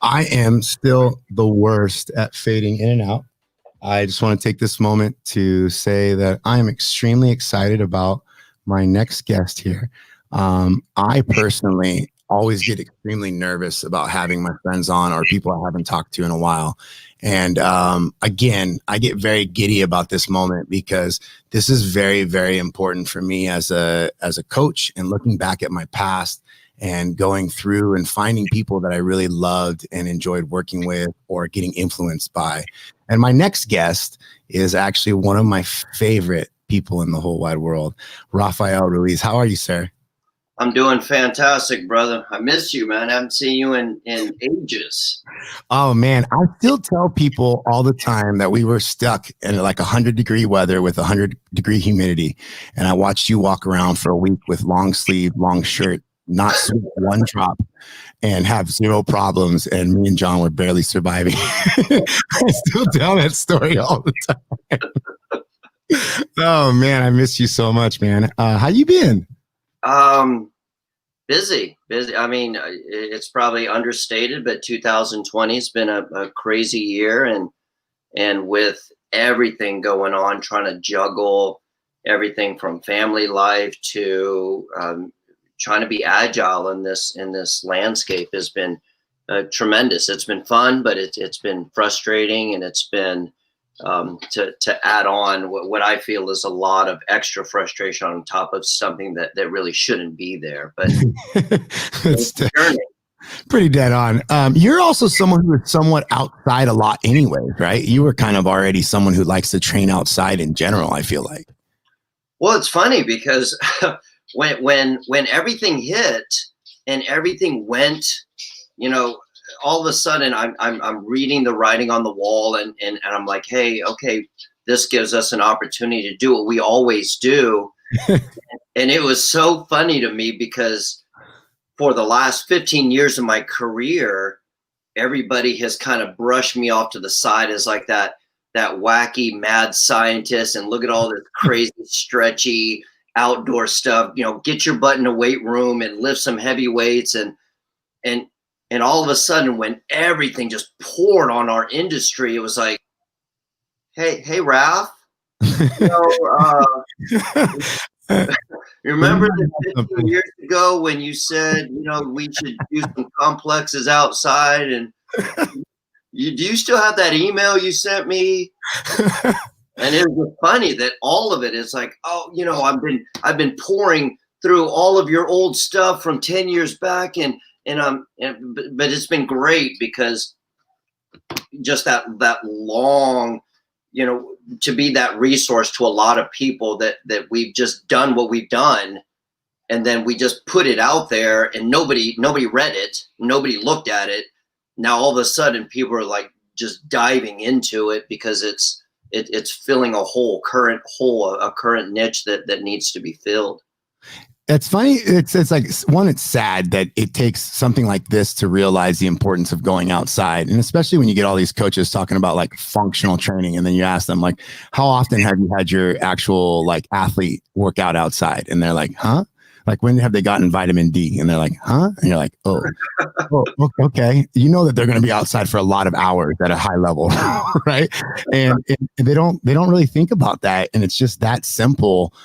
I am still the worst at fading in and out. I just want to take this moment to say that I am extremely excited about my next guest here. I personally always get extremely nervous about having my friends on or people I haven't talked to in a while. And again, I get very giddy about this moment because this is very, very important for me as a coach, and looking back at my past and going through and finding people that I really loved and enjoyed working with or getting influenced by. And my next guest is actually one of my favorite people in the whole wide world, Raphael Ruiz. How are you, sir? I'm doing fantastic, brother. I miss you, man. I haven't seen you in ages. Oh, man. I still tell people all the time that we were stuck in like 100-degree weather with 100-degree humidity. And I watched you walk around for a week with long sleeve, long shirt, not sweat one drop, and have zero problems. And me and John were barely surviving. I still tell that story all the time. Oh, man. I miss you so much, man. How you been? Busy. I mean, it's probably understated, but 2020 has been a crazy year, and with everything going on, trying to juggle everything from family life to trying to be agile in this landscape has been tremendous. It's been fun, but it's been frustrating, and it's been to add on what I feel is a lot of extra frustration on top of something that really shouldn't be there. But it's pretty dead on. You're also someone who is somewhat outside a lot anyway, right? You were kind of already someone who likes to train outside in general, I feel like. Well, it's funny because when everything hit and everything went, all of a sudden I'm reading the writing on the wall, and I'm like, hey, okay, this gives us an opportunity to do what we always do. And it was so funny to me because for the last 15 years of my career, everybody has kind of brushed me off to the side as like that wacky mad scientist, and look at all this crazy stretchy outdoor stuff, get your butt in a weight room and lift some heavy weights. And all of a sudden, when everything just poured on our industry, it was like, hey, Raph, remember that 15 years ago when you said, we should do some complexes outside? And do you still have that email you sent me? And it was funny that all of it is like, oh, I've been pouring through all of your old stuff from 10 years back, but it's been great because just that long, to be that resource to a lot of people that we've just done what we've done, and then we just put it out there, and nobody read it, nobody looked at it. Now all of a sudden people are like just diving into it because it's filling a current niche that needs to be filled. It's funny. It's like, one, it's sad that it takes something like this to realize the importance of going outside. And especially when you get all these coaches talking about like functional training, and then you ask them like, how often have you had your actual like athlete work out outside? And they're like, huh? Like, when have they gotten vitamin D? And they're like, huh? And you're like, oh, okay. You know that they're going to be outside for a lot of hours at a high level, right? And they don't really think about that. And it's just that simple.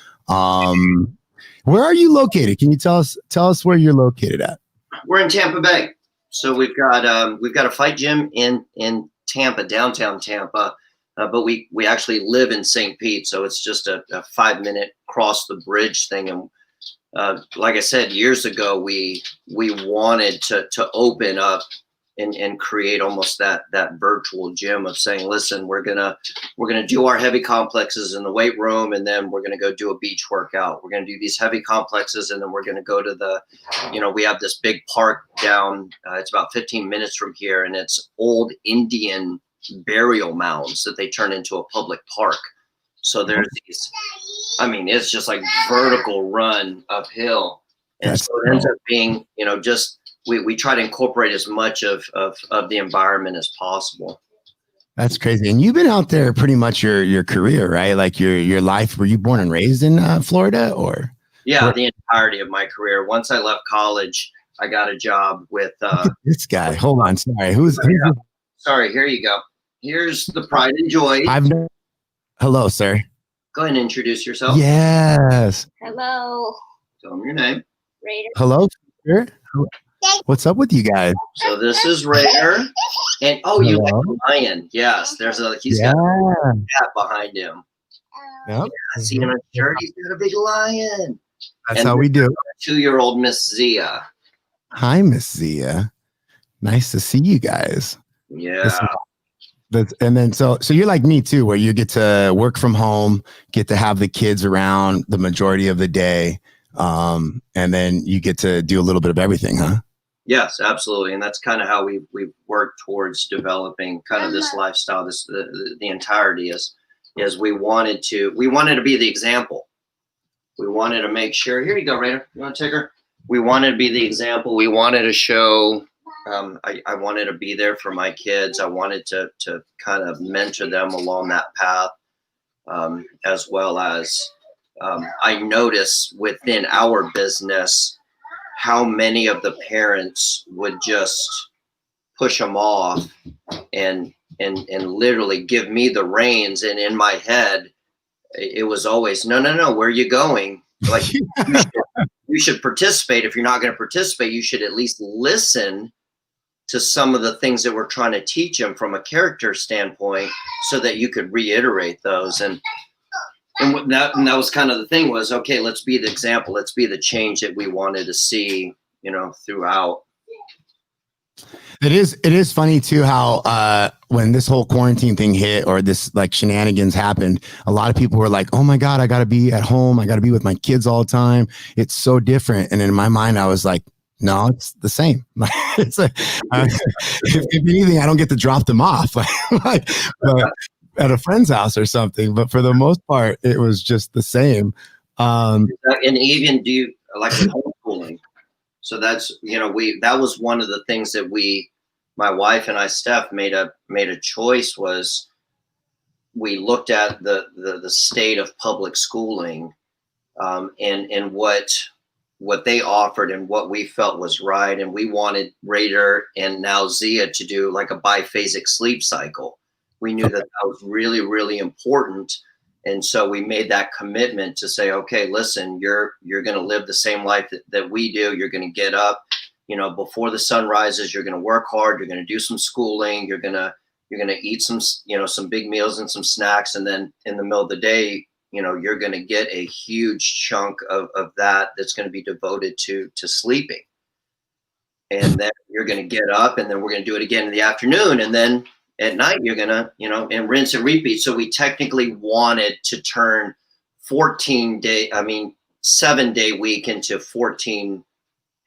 Where are you located? Can you tell us where you're located at? We're in Tampa Bay. So we've got a fight gym in Tampa, downtown Tampa, but we actually live in St. Pete. So it's just a 5-minute cross the bridge thing. And like I said, years ago, we wanted to open up and create almost that virtual gym of saying, listen, we're gonna do our heavy complexes in the weight room, and then we're gonna go do a beach workout. We're gonna do these heavy complexes, and then we're gonna go to we have this big park down. It's about 15 minutes from here, and it's old Indian burial mounds that they turn into a public park. So there's these, it's just like vertical run uphill, and so it ends up being, just. We try to incorporate as much of the environment as possible. That's crazy. And you've been out there pretty much your career, right? Like your life. Were you born and raised in Florida, or? Yeah, the entirety of my career. Once I left college, I got a job with this guy. Hold on, sorry. Who's sorry, here you go. Here's the Pride and Joy. Hello, sir. Go ahead and introduce yourself. Yes. Hello. Tell them your name. Raider. Hello, sir. What's up with you guys? So this is Raider. And you like a lion. Yes, he's got a cat behind him. Yep. I see him in the shirt. He's got a big lion. That's how we do. 2-year-old Miss Zia. Hi, Miss Zia. Nice to see you guys. Yeah. And then so you're like me too, where you get to work from home, get to have the kids around the majority of the day, and then you get to do a little bit of everything, huh? Yes, absolutely, and that's kind of how we've worked towards developing kind of this lifestyle. The entirety is we wanted to be the example. We wanted to make sure. Here you go, Raider. You want to take her? We wanted to be the example. We wanted to show. I wanted to be there for my kids. I wanted to kind of mentor them along that path, as well as I noticed within our business how many of the parents would just push them off and literally give me the reins. And in my head, it was always, no, where are you going? Like you should participate. If you're not going to participate, you should at least listen to some of the things that we're trying to teach them from a character standpoint so that you could reiterate those. And that was kind of the thing was, okay, let's be the example. Let's be the change that we wanted to see, throughout. It is funny too how when this whole quarantine thing hit or this like shenanigans happened, a lot of people were like, oh my God, I got to be at home. I got to be with my kids all the time. It's so different. And in my mind, I was like, no, it's the same. It's like, if anything, I don't get to drop them off like at a friend's house or something. But for the most part, it was just the same. And even do you like homeschooling? So that's, that was one of the things that my wife and I, Steph, made a choice was we looked at the state of public schooling and what they offered and what we felt was right. And we wanted Raider and now Zia to do like a biphasic sleep cycle. We knew that was really, really important. And so we made that commitment to say, okay, listen, you're going to live the same life that we do. You're going to get up, before the sun rises, you're going to work hard. You're going to do some schooling. You're going to eat some big meals and some snacks. And then in the middle of the day, you're going to get a huge chunk of that's going to be devoted to sleeping. And then you're going to get up and then we're going to do it again in the afternoon. And then at night, you're going to, and rinse and repeat. So we technically wanted to turn 7-day week into 14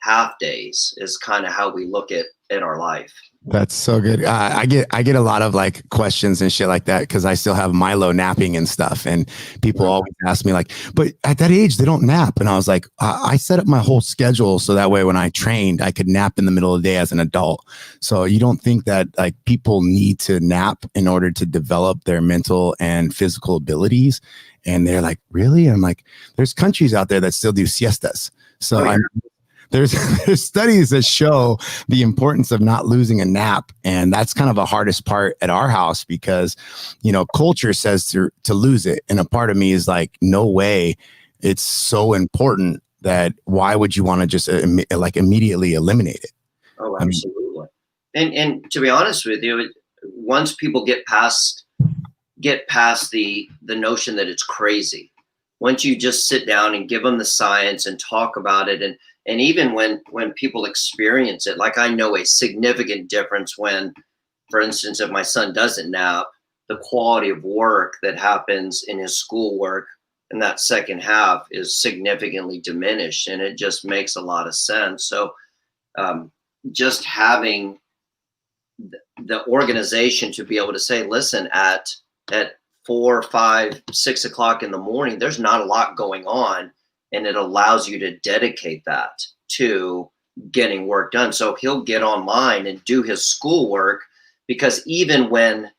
half days is kind of how we look at our life. That's so good. I get a lot of like questions and shit like that because I still have Milo napping and stuff, and people always ask me like, "But at that age, they don't nap." And I was like, I set up my whole schedule so that way when I trained, I could nap in the middle of the day as an adult. So you don't think that like people need to nap in order to develop their mental and physical abilities? And they're like, "Really?" And I'm like, "There's countries out there that still do siestas." So there's studies that show the importance of not losing a nap. And that's kind of the hardest part at our house because, culture says to lose it. And a part of me is like, no way. It's so important that why would you want to just immediately eliminate it? Oh, absolutely. And to be honest with you, once people get past the notion that it's crazy, once you just sit down and give them the science and talk about it, and even when people experience it, like I know a significant difference when, for instance, if my son doesn't nap, the quality of work that happens in his schoolwork in that second half is significantly diminished, and it just makes a lot of sense. So just having the organization to be able to say, listen, at 4, 5, 6 o'clock in the morning, there's not a lot going on. And it allows you to dedicate that to getting work done. So he'll get online and do his schoolwork because even when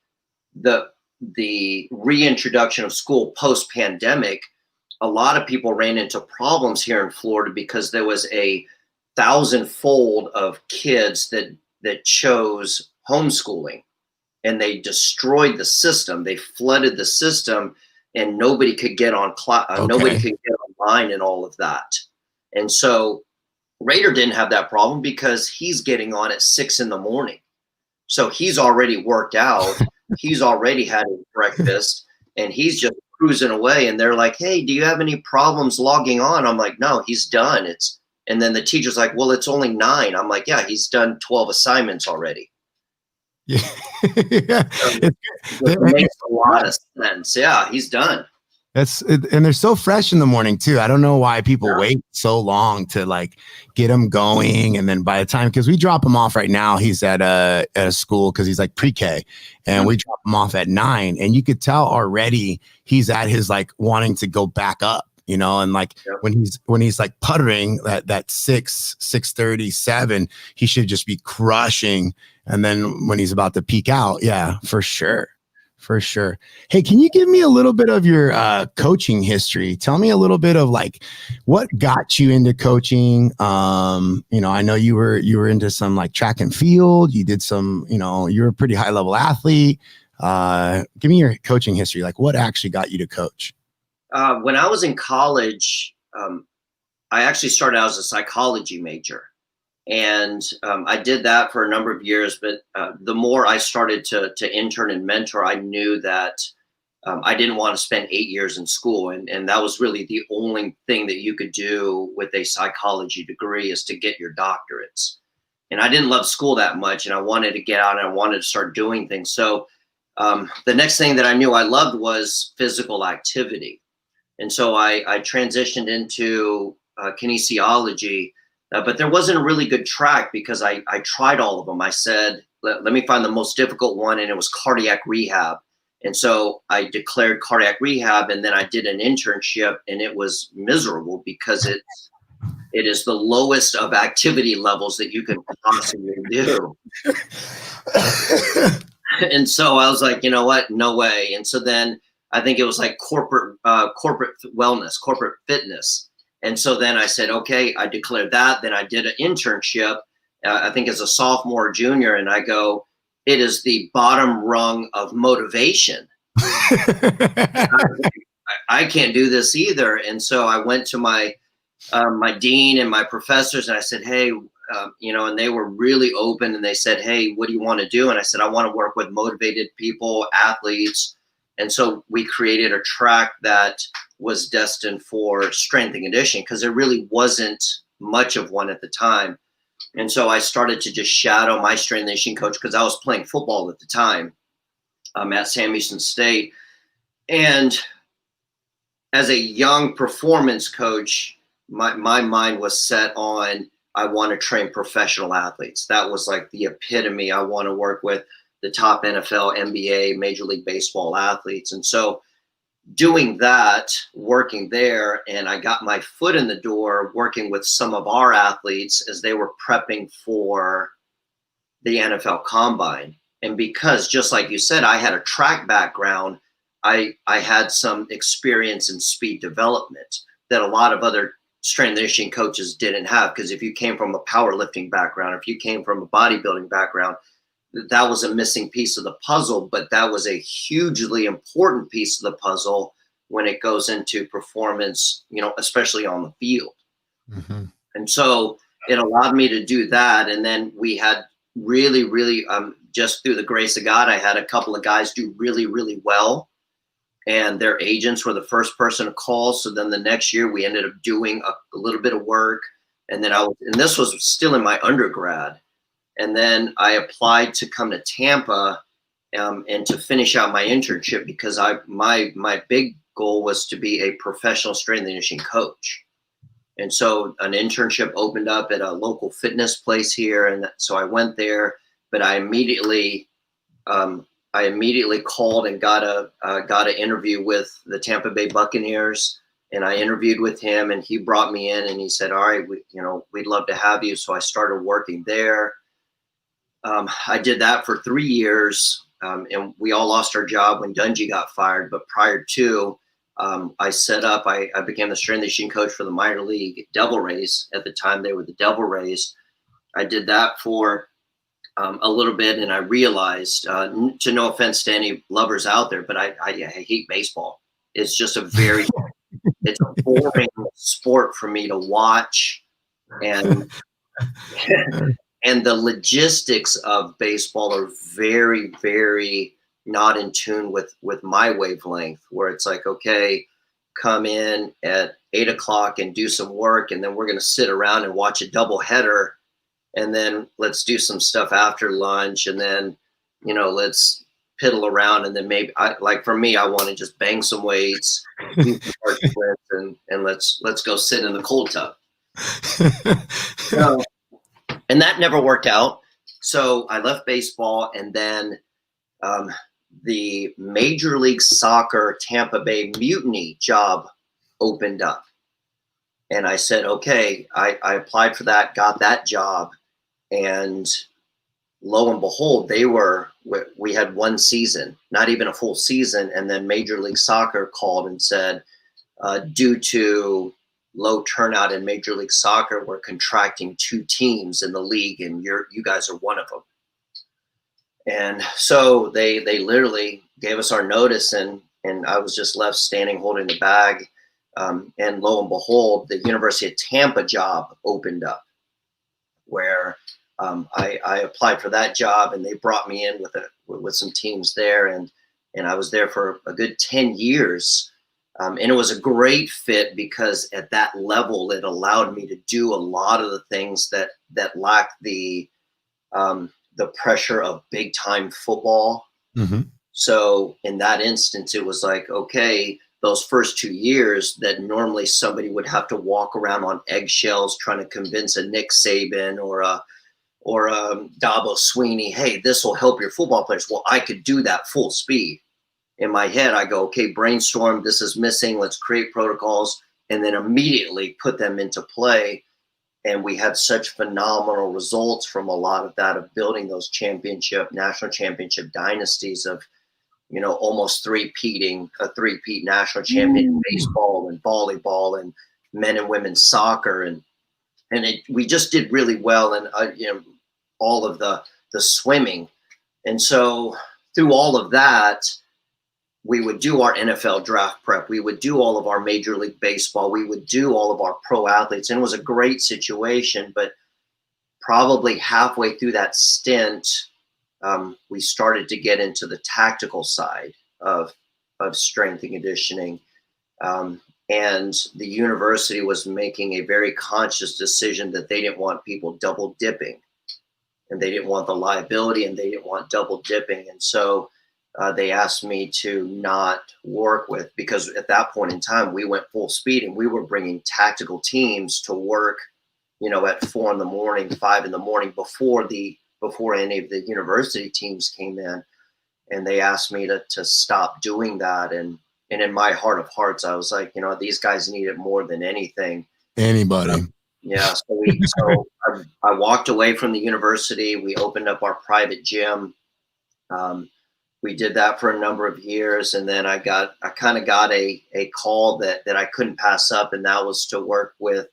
the reintroduction of school post-pandemic, a lot of people ran into problems here in Florida because there was a thousandfold of kids that chose homeschooling, and they destroyed the system. They flooded the system, and nobody could get on nobody Okay. could get online and all of that. And so Raider didn't have that problem because he's getting on at 6 a.m. So he's already worked out. He's already had his breakfast, and he's just cruising away. And they're like, "Hey, do you have any problems logging on?" I'm like, "No, he's done." And then the teacher's like, "Well, it's only 9." I'm like, "Yeah, he's done 12 assignments already." Yeah. Yeah. So it makes a lot of sense. Yeah, he's done. And they're so fresh in the morning too. I don't know why people wait so long to like get him going, and then by the time, because we drop him off right now, he's at a school because he's like pre-K, and we drop him off at 9, and you could tell already he's at his like wanting to go back up, you know, and like when he's like puttering that 6:30, 7, he should just be crushing, and then when he's about to peak out, yeah, for sure. For sure. Hey, can you give me a little bit of your coaching history? Tell me a little bit of like what got you into coaching. You know, I know you were into some like track and field. You did some, you know, you're a pretty high level athlete. Give me your coaching history. Like what actually got you to coach? When I was in college, I actually started out as a psychology major. And I did that for a number of years, but the more I started to intern and mentor, I knew that I didn't want to spend 8 years in school. And that was really the only thing that you could do with a psychology degree, is to get your doctorates. And I didn't love school that much, and I wanted to get out and I wanted to start doing things. So the next thing that I knew I loved was physical activity. And so I transitioned into kinesiology. But there wasn't a really good track because I tried all of them. I said, let me find the most difficult one, and it was cardiac rehab. And so I declared cardiac rehab, and then I did an internship, and it was miserable because it is the lowest of activity levels that you can possibly do. And so I was like, you know what? No way. And so then I think it was like corporate wellness, corporate fitness. And so then I said, okay, I declared that. Then I did an internship, I think as a sophomore or junior. And I go, it is the bottom rung of motivation. I can't do this either. And so I went to my dean and my professors, and I said, hey, you know, and they were really open, and they said, hey, what do you want to do? And I said, I want to work with motivated people, athletes. And so we created a track that was destined for strength and conditioning because there really wasn't much of one at the time. And so I started to just shadow my strength and conditioning coach because I was playing football at the time at Sam Houston State. And as a young performance coach, my mind was set on, I want to train professional athletes. That was like the epitome. I want to work with the top NFL, NBA, Major League Baseball athletes. And so doing that, working there, and I got my foot in the door working with some of our athletes as they were prepping for the NFL Combine. And because, just like you said, I had a track background, I had some experience in speed development that a lot of other strength and conditioning coaches didn't have. Because if you came from a powerlifting background, if you came from a bodybuilding background, that was a missing piece of the puzzle, but that was a hugely important piece of the puzzle when it goes into performance, you know, especially on the field. Mm-hmm. And so it allowed me to do that. And then we had really, just through the grace of God, I had a couple of guys do really, really well, and their agents were the first person to call. So then the next year we ended up doing a little bit of work. And then and this was still in my undergrad. And then I applied to come to Tampa and to finish out my internship because my big goal was to be a professional strength and conditioning coach. And so an internship opened up at a local fitness place here, and so I went there. But I immediately called and got an interview with the Tampa Bay Buccaneers, and I interviewed with him, and he brought me in, and he said, "All right, we'd love to have you." So I started working there. I did that for 3 years, and we all lost our job when Dungy got fired. But prior to, I set up, I became the strength and conditioning coach for the minor league Devil Rays. At the time, they were the Devil Rays. I did that for a little bit, and I realized, to no offense to any lovers out there, but I hate baseball. It's just it's a boring sport for me to watch, and and the logistics of baseball are very, very not in tune with my wavelength, where it's like, okay, come in at 8 o'clock and do some work, and then we're going to sit around and watch a double header, and then let's do some stuff after lunch, and then, let's piddle around, and then maybe, for me, I want to just bang some weights, do some hard sprints, and let's go sit in the cold tub. And that never worked out. So I left baseball, and then the Major League Soccer Tampa Bay Mutiny job opened up. And I said, okay, I applied for that, got that job. And lo and behold, we had one season, not even a full season. And then Major League Soccer called and said, due to low turnout in Major League Soccer, we're contracting 2 teams in the league, and you guys are one of them. And so they literally gave us our notice, and I was just left standing holding the bag. And lo and behold, the University of Tampa job opened up, where I applied for that job, and they brought me in with some teams there, and I was there for a good 10 years. And it was a great fit, because at that level, it allowed me to do a lot of the things that lack the pressure of big time football. Mm-hmm. So in that instance, it was like, okay, those first 2 years that normally somebody would have to walk around on eggshells trying to convince a Nick Saban or a Dabo Sweeney, hey, this will help your football players. Well, I could do that full speed. In my head, I go, okay, brainstorm, this is missing, let's create protocols, and then immediately put them into play. And we had such phenomenal results from a lot of that, of building those national championship dynasties of, almost three-peating, a three-peat national champion in baseball and volleyball and men and women's soccer. And we just did really well. And, all of the swimming. And so through all of that, we would do our NFL draft prep. We would do all of our Major League Baseball. We would do all of our pro athletes. And it was a great situation. But probably halfway through that stint, we started to get into the tactical side of strength and conditioning. And the university was making a very conscious decision that they didn't want people double dipping. And they didn't want the liability, and they didn't want double dipping. And so they asked me to not work with, because at that point in time, we went full speed, and we were bringing tactical teams to work, at 4 a.m, 5 a.m, before any of the university teams came in. And they asked me to stop doing that. And in my heart of hearts, I was like, these guys need it more than anything. Anybody. Yeah. So I walked away from the university. We opened up our private gym. We did that for a number of years. And then I kind of got a call that I couldn't pass up. And that was to work with,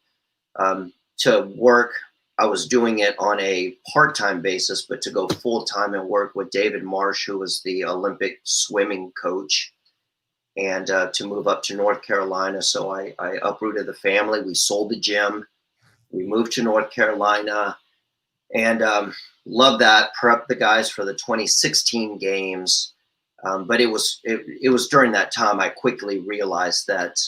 I was doing it on a part-time basis, but to go full-time and work with David Marsh, who was the Olympic swimming coach, and to move up to North Carolina. So I uprooted the family. We sold the gym. We moved to North Carolina, and loved that. Prepped the guys for the 2016 games. But it was during that time I quickly realized that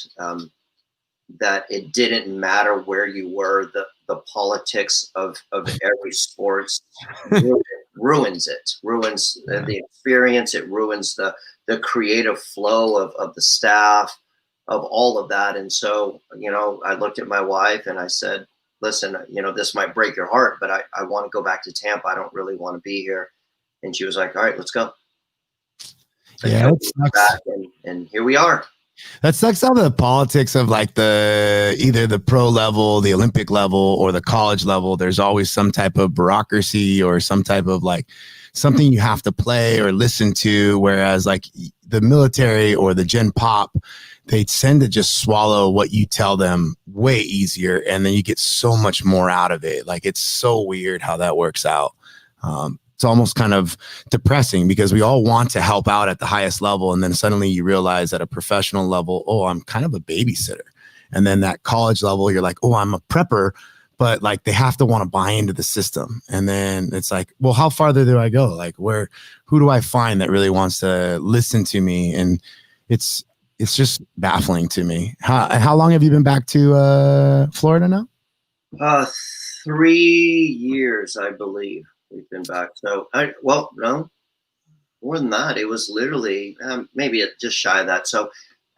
it didn't matter where you were. The politics of every sports ruins the experience. It ruins the creative flow of the staff, of all of that. And so, I looked at my wife and I said, listen, this might break your heart, but I want to go back to Tampa. I don't really want to be here. And she was like, all right, let's go. Yeah, back, and here we are. That sucks how the politics of like either the pro level, the Olympic level, or the college level, there's always some type of bureaucracy or some type of like something you have to play or listen to. Whereas like the military or the Gen Pop, they tend to just swallow what you tell them way easier. And then you get so much more out of it. Like, it's so weird how that works out. It's almost kind of depressing because we all want to help out at the highest level. And then suddenly you realize at a professional level, oh, I'm kind of a babysitter. And then that college level, you're like, oh, I'm a prepper, but like they have to want to buy into the system. And then it's like, well, how farther do I go? Like, who do I find that really wants to listen to me? And it's just baffling to me. How long have you been back to Florida now? 3 years, I believe. We've been back. So, no, more than that. It was literally maybe just shy of that. So,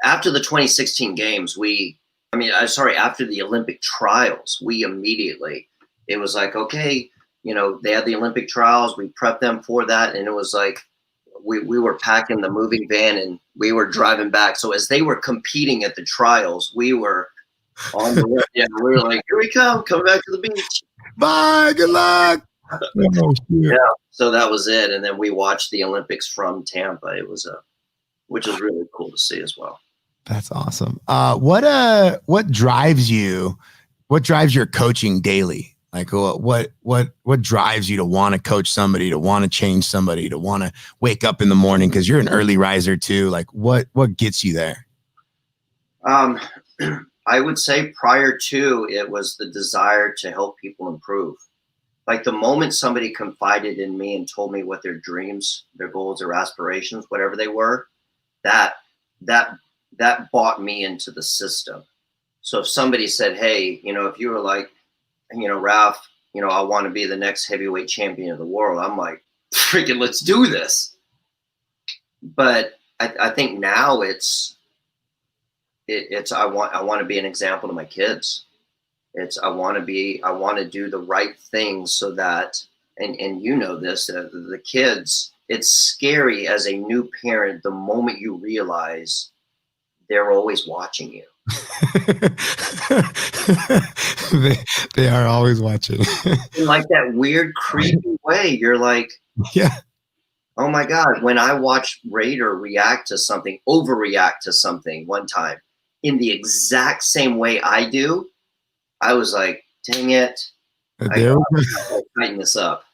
after the 2016 games, after the Olympic trials, we immediately, it was like, okay, they had the Olympic trials. We prepped them for that. And it was like, we were packing the moving van and we were driving back. So, as they were competing at the trials, we were on the way. Yeah, we were like, here we come back to the beach. Bye, good luck. Oh, yeah, so that was it, and then we watched the Olympics from Tampa. Which is really cool to see as well. That's awesome. What drives you? What drives your coaching daily? Like, what drives you to want to coach somebody, to want to change somebody, to want to wake up in the morning? Because you're an early riser too. Like, what gets you there? I would say prior to it was the desire to help people improve. Like the moment somebody confided in me and told me what their dreams, their goals, their aspirations, whatever they were, that bought me into the system. So if somebody said, hey, if you were like, Ralph, I want to be the next heavyweight champion of the world, I'm like, freaking let's do this. But I think now it's I want to be an example to my kids. I want to do the right things so that, and this, the kids, it's scary as a new parent the moment you realize they're always watching you. they are always watching. In like that weird, creepy way. You're like, yeah. Oh my God. When I watched Raider overreact to something one time in the exact same way I do, I was like, dang it. I gotta tighten this up.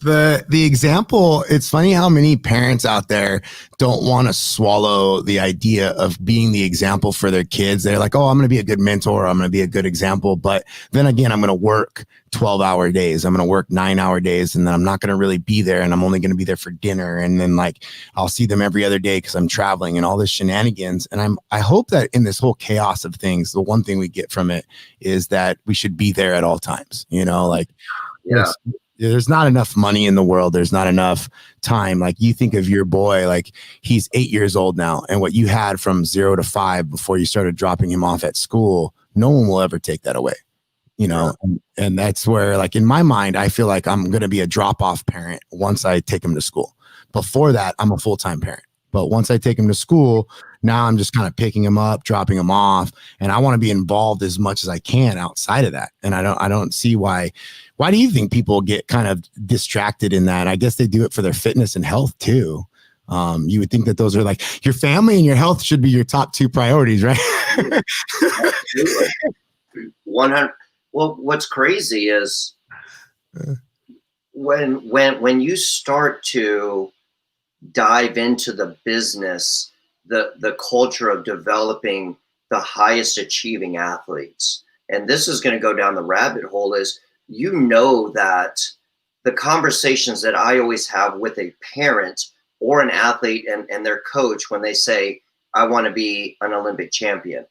The example, it's funny how many parents out there don't want to swallow the idea of being the example for their kids. They're like, oh, I'm going to be a good mentor. I'm going to be a good example. But then again, I'm going to work 12-hour days. I'm going to work 9-hour days, and then I'm not going to really be there. And I'm only going to be there for dinner. And then like, I'll see them every other day because I'm traveling and all this shenanigans. And I hope that in this whole chaos of things, the one thing we get from it is that we should be there at all times, like, yeah. There's not enough money in the world. There's not enough time. Like you think of your boy, like he's 8 years old now. And what you had from 0 to 5 before you started dropping him off at school, no one will ever take that away, and that's where, like, in my mind, I feel like I'm going to be a drop-off parent once I take him to school. Before that, I'm a full-time parent. But once I take him to school, now I'm just kind of picking him up, dropping him off, and I want to be involved as much as I can outside of that. And I don't see why do you think people get kind of distracted in that? I guess they do it for their fitness and health too. You would think that those are like your family and your health should be your top 2 priorities, right? 100. Well, what's crazy is when you start to dive into the business, the culture of developing the highest achieving athletes. And this is going to go down the rabbit hole is, that the conversations that I always have with a parent or an athlete and their coach, when they say, I want to be an Olympic champion,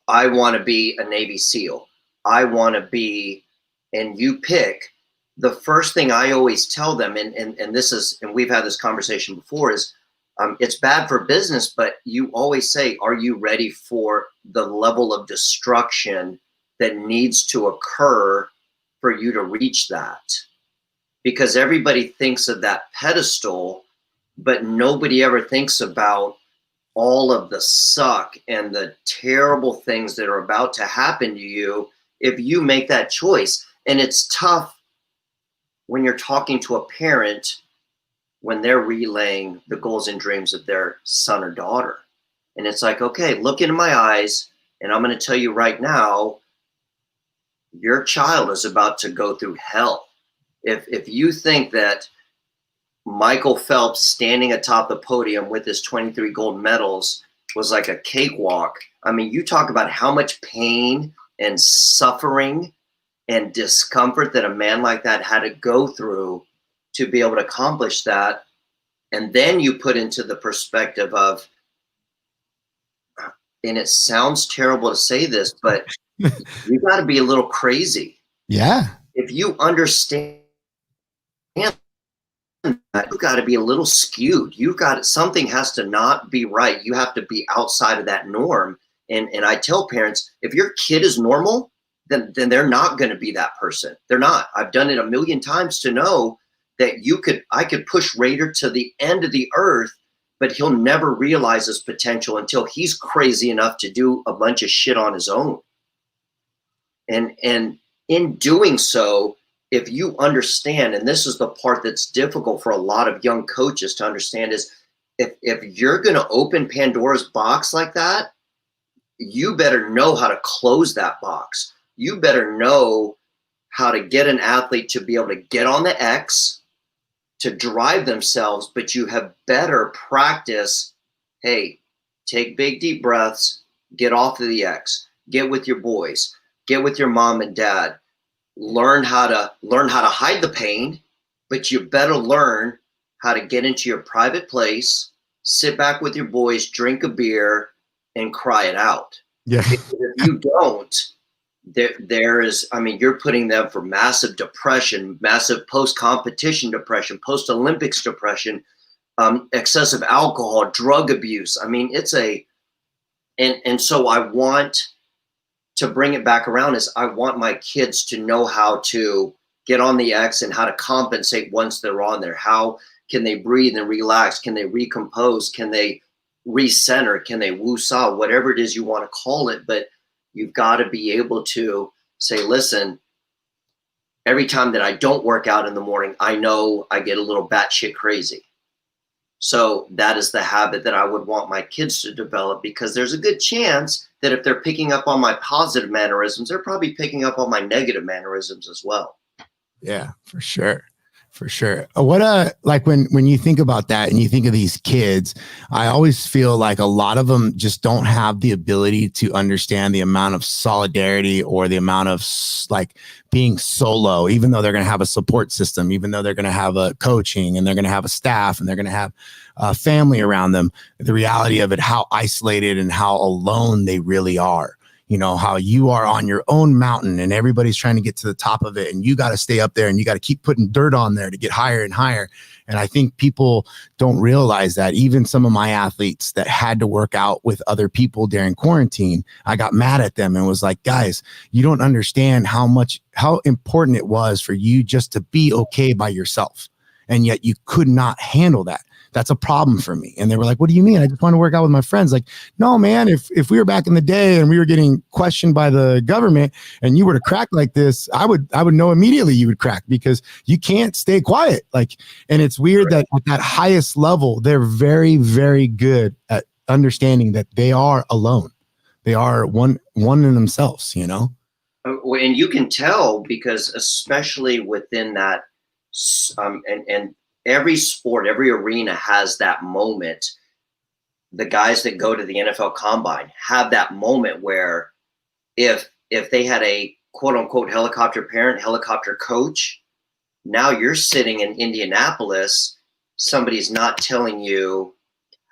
I want to be a Navy SEAL, I want to be, and you pick, the first thing I always tell them, and this is, and we've had this conversation before, is it's bad for business, but you always say, are you ready for the level of destruction that needs to occur for you to reach that? Because everybody thinks of that pedestal, but nobody ever thinks about all of the suck and the terrible things that are about to happen to you if you make that choice. And it's tough when you're talking to a parent when they're relaying the goals and dreams of their son or daughter. And it's like, okay, look into my eyes, and I'm going to tell you right now, your child is about to go through hell. If you think that Michael Phelps standing atop the podium with his 23 gold medals was like a cakewalk, I mean, you talk about how much pain and suffering and discomfort that a man like that had to go through to be able to accomplish that. And then you put into the perspective of, and it sounds terrible to say this, but you got to be a little crazy. Yeah. If you understand that, you've got to be a little skewed. You've got, something has to not be right. You have to be outside of that norm. And I tell parents, if your kid is normal, then they're not going to be that person. They're not. I've done it a million times to know that I could push Raider to the end of the earth, but he'll never realize his potential until he's crazy enough to do a bunch of shit on his own. And in doing so, if you understand, and this is the part that's difficult for a lot of young coaches to understand, is if you're going to open Pandora's box like that, you better know how to close that box. You better know how to get an athlete to be able to get on the X, to drive themselves, but you have better practice. Hey, take big deep breaths, get off of the X, get with your boys, get with your mom and dad, learn how to hide the pain, but you better learn how to get into your private place, sit back with your boys, drink a beer, and cry it out. Yeah. Because if you don't, there is, I mean, you're putting them for massive depression, massive post-competition depression, post-Olympics depression, excessive alcohol, drug abuse. I mean, and so I want to bring it back around, is I want my kids to know how to get on the X and how to compensate once they're on there. How can they breathe and relax? Can they recompose? Can they recenter? Can they woo-saw? Whatever it is you want to call it. But you've got to be able to say, listen, every time that I don't work out in the morning, I know I get a little batshit crazy. So that is the habit that I would want my kids to develop, because there's a good chance that if they're picking up on my positive mannerisms, they're probably picking up on my negative mannerisms as well. Yeah, for sure. For sure. What like when you think about that and you think of these kids, I always feel like a lot of them just don't have the ability to understand the amount of solidarity or the amount of like being solo, even though they're going to have a support system, even though they're going to have a coaching and they're going to have a staff and they're going to have a family around them. The reality of it, how isolated and how alone they really are. You know, how you are on your own mountain and everybody's trying to get to the top of it, and you got to stay up there and you got to keep putting dirt on there to get higher and higher. And I think people don't realize that. Even some of my athletes that had to work out with other people during quarantine, I got mad at them and was like, guys, you don't understand how important it was for you just to be okay by yourself. And yet you could not handle that. That's a problem for me. And they were like, what do you mean? I just want to work out with my friends. Like, no, man, if we were back in the day and we were getting questioned by the government and you were to crack like this, I would know immediately you would crack, because you can't stay quiet. Like, and it's weird that at that highest level, they're very, very good at understanding that they are alone. They are one in themselves, you know? And you can tell, because especially within that, and every sport, every arena has that moment. The guys that go to the NFL Combine have that moment where if they had a quote unquote helicopter parent, helicopter coach, now you're sitting in Indianapolis, somebody's not telling you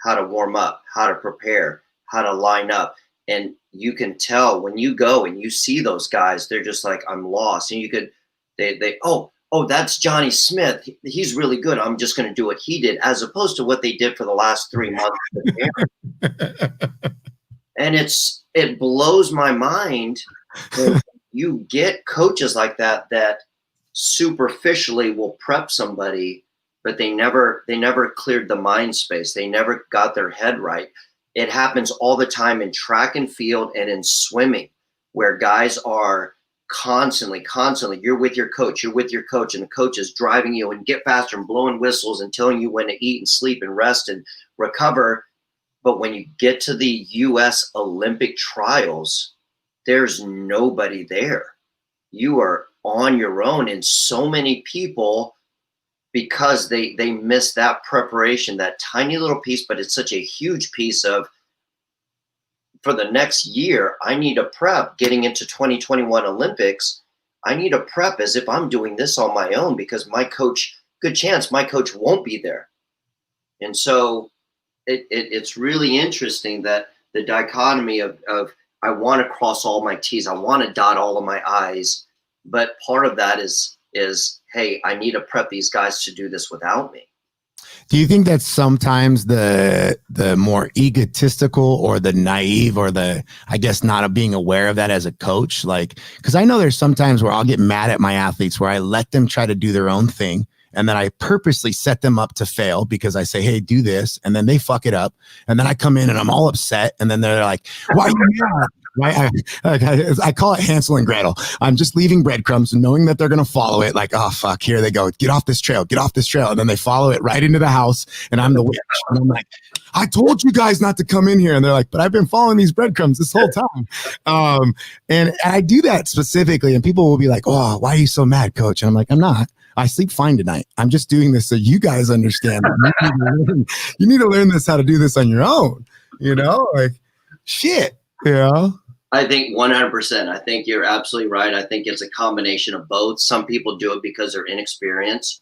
how to warm up, how to prepare, how to line up. And you can tell when you go and you see those guys, they're just like, I'm lost. And you could, oh, that's Johnny Smith. He's really good. I'm just going to do what he did, as opposed to what they did for the last 3 months. And it blows my mind when you get coaches like that superficially will prep somebody, but they never cleared the mind space. They never got their head right. It happens all the time in track and field and in swimming, where guys are constantly, you're with your coach, and the coach is driving you and get faster and blowing whistles and telling you when to eat and sleep and rest and recover. But when you get to the US Olympic trials, there's nobody there. You are on your own, and so many people, because they miss that preparation, that tiny little piece, but it's such a huge piece of, for the next year, I need a prep getting into 2021 Olympics. I need a prep as if I'm doing this on my own, because my coach, good chance my coach won't be there. And so it's really interesting that the dichotomy of I want to cross all my T's, I want to dot all of my I's, but part of that is hey, I need to prep these guys to do this without me. Do you think that sometimes the more egotistical or the naive or the, I guess, not being aware of that as a coach? Like, because I know there's sometimes where I'll get mad at my athletes where I let them try to do their own thing. And then I purposely set them up to fail because I say, hey, do this. And then they fuck it up. And then I come in and I'm all upset. And then they're like, why are you mad? I call it Hansel and Gretel. I'm just leaving breadcrumbs and knowing that they're going to follow it. Like, oh, fuck, here they go. Get off this trail. Get off this trail. And then they follow it right into the house. And I'm the witch. And I'm like, I told you guys not to come in here. And they're like, but I've been following these breadcrumbs this whole time. And I do that specifically. And people will be like, oh, why are you so mad, coach? And I'm like, I'm not. I sleep fine tonight. I'm just doing this so you guys understand. You need to learn this, how to do this on your own. You know, like, shit, you know? I think 100%. I think you're absolutely right. I think it's a combination of both. Some people do it because they're inexperienced.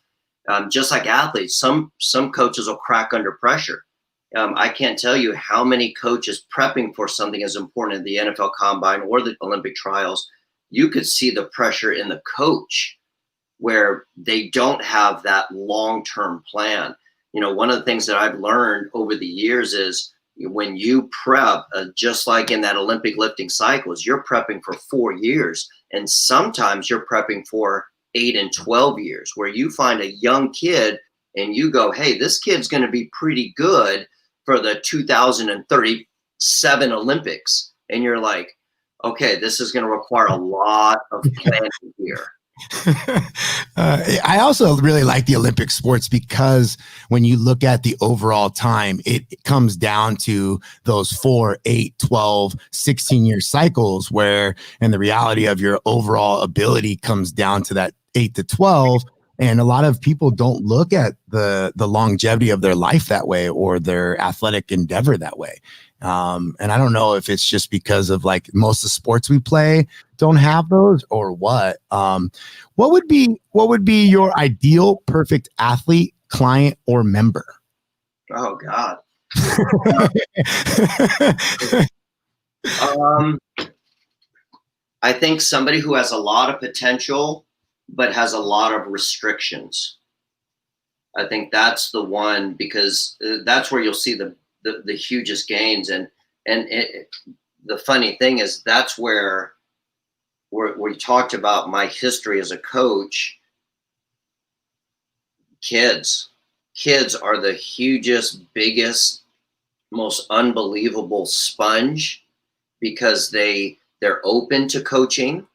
Just like athletes, some coaches will crack under pressure. I can't tell you how many coaches prepping for something as important as the NFL Combine or the Olympic trials, you could see the pressure in the coach where they don't have that long-term plan. You know, one of the things that I've learned over the years is when you prep, just like in that Olympic lifting cycles, you're prepping for 4 years. And sometimes you're prepping for 8 and 12 years, where you find a young kid and you go, hey, this kid's going to be pretty good for the 2037 Olympics. And you're like, okay, this is going to require a lot of planning here. I also really like the Olympic sports because when you look at the overall time, it comes down to those 4, 8, 12, 16-year cycles where, and the reality of your overall ability comes down to that 8 to 12. And a lot of people don't look at the longevity of their life that way or their athletic endeavor that way. And I don't know if it's just because of like most of the sports we play don't have those or what. What would be your ideal perfect athlete, client, or member? Oh God. I think somebody who has a lot of potential but has a lot of restrictions. I think that's the one, because that's where you'll see the hugest gains. And the funny thing is that's where we talked about my history as a coach. Kids are the hugest, biggest, most unbelievable sponge, because they're open to coaching.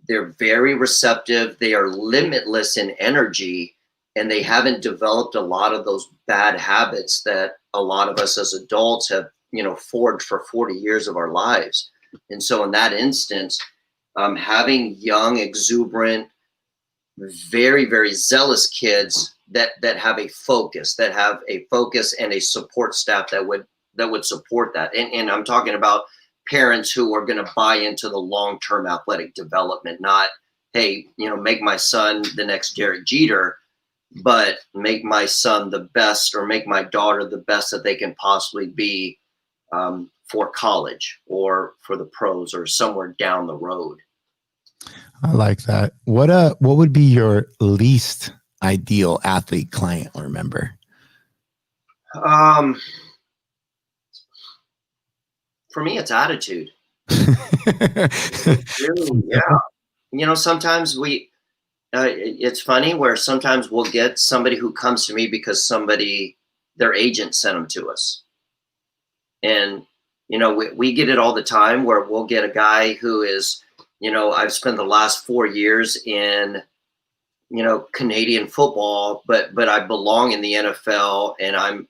They're very receptive. They are limitless in energy, and they haven't developed a lot of those bad habits that a lot of us as adults have, forged for 40 years of our lives. And so in that instance, having young, exuberant, very, very zealous kids that have a focus, and a support staff that would support that. And I'm talking about parents who are going to buy into the long-term athletic development, not, hey, make my son the next Derek Jeter, but make my son the best, or make my daughter the best that they can possibly be for college or for the pros or somewhere down the road. I like that. What would be your least ideal athlete, client, or member? For me, it's attitude. Really, yeah. Sometimes it's funny where sometimes we'll get somebody who comes to me because their agent sent them to us. And, we get it all the time where we'll get a guy who is, I've spent the last 4 years in, Canadian football, but I belong in the NFL, and I'm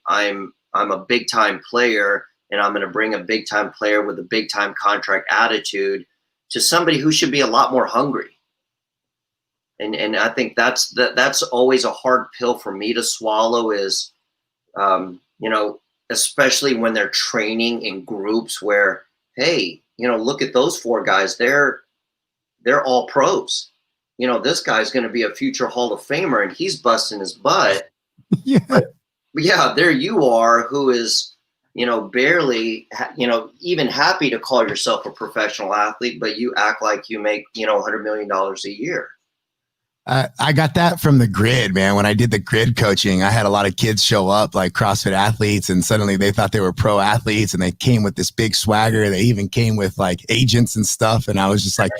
I'm a big time player, and I'm going to bring a big time player with a big time contract attitude to somebody who should be a lot more hungry. And I think that's always a hard pill for me to swallow is, you know, especially when they're training in groups where, hey, you know, look at those 4 guys. They're all pros. You know, this guy's going to be a future Hall of Famer and he's busting his butt. Yeah. But yeah, there you are, who is, you know, barely, you know, even happy to call yourself a professional athlete, but you act like you make, you know, $100 million a year. I got that from the grid, man. When I did the grid coaching, I had a lot of kids show up like CrossFit athletes, and suddenly they thought they were pro athletes, and they came with this big swagger. They even came with like agents and stuff. And I was just like,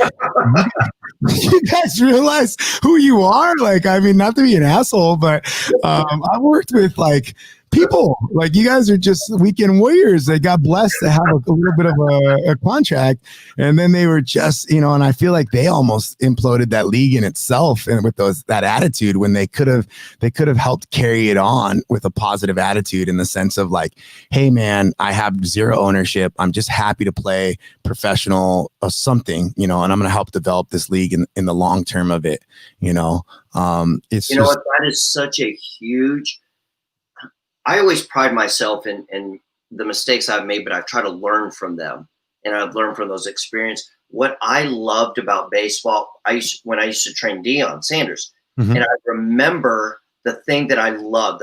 you guys realize who you are? Like, I mean, not to be an asshole, but I worked with like people like you guys are just weekend warriors. They got blessed to have a little bit of a contract, and then they were just, you know, and I feel like they almost imploded that league in itself, and with that attitude, when they could have helped carry it on with a positive attitude, in the sense of like, hey man, I have zero ownership, I'm just happy to play professional or something, you know, and I'm going to help develop this league in the long term of it, you know. It's, you know what, that is such a huge, I always pride myself in the mistakes I've made, but I've tried to learn from them, and I've learned from those experiences. What I loved about baseball, when I used to train Deion Sanders, and I remember the thing that I loved,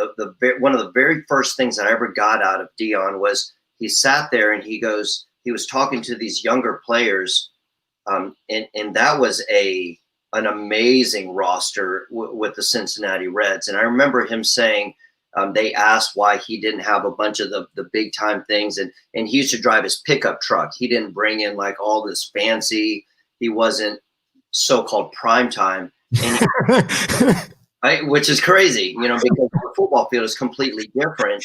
one of the very first things that I ever got out of Deion was he sat there and he was talking to these younger players, and that was an amazing roster with the Cincinnati Reds. And I remember him saying, they asked why he didn't have a bunch of the big time things. And he used to drive his pickup truck. He didn't bring in like all this fancy. He wasn't so-called prime time. Which is crazy, you know, because the football field is completely different.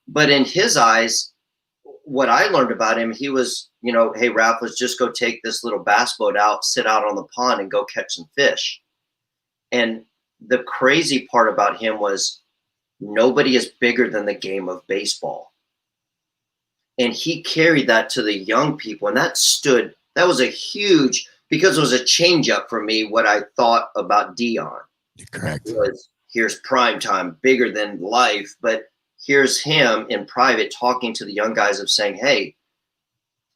But in his eyes, what I learned about him, he was, you know, hey, Raph, let's just go take this little bass boat out, sit out on the pond and go catch some fish. And the crazy part about him was nobody is bigger than the game of baseball. And he carried that to the young people. And that was a huge, because it was a change up for me, what I thought about Deion. Correct. Here's prime time, bigger than life. But here's him in private talking to the young guys of saying, hey,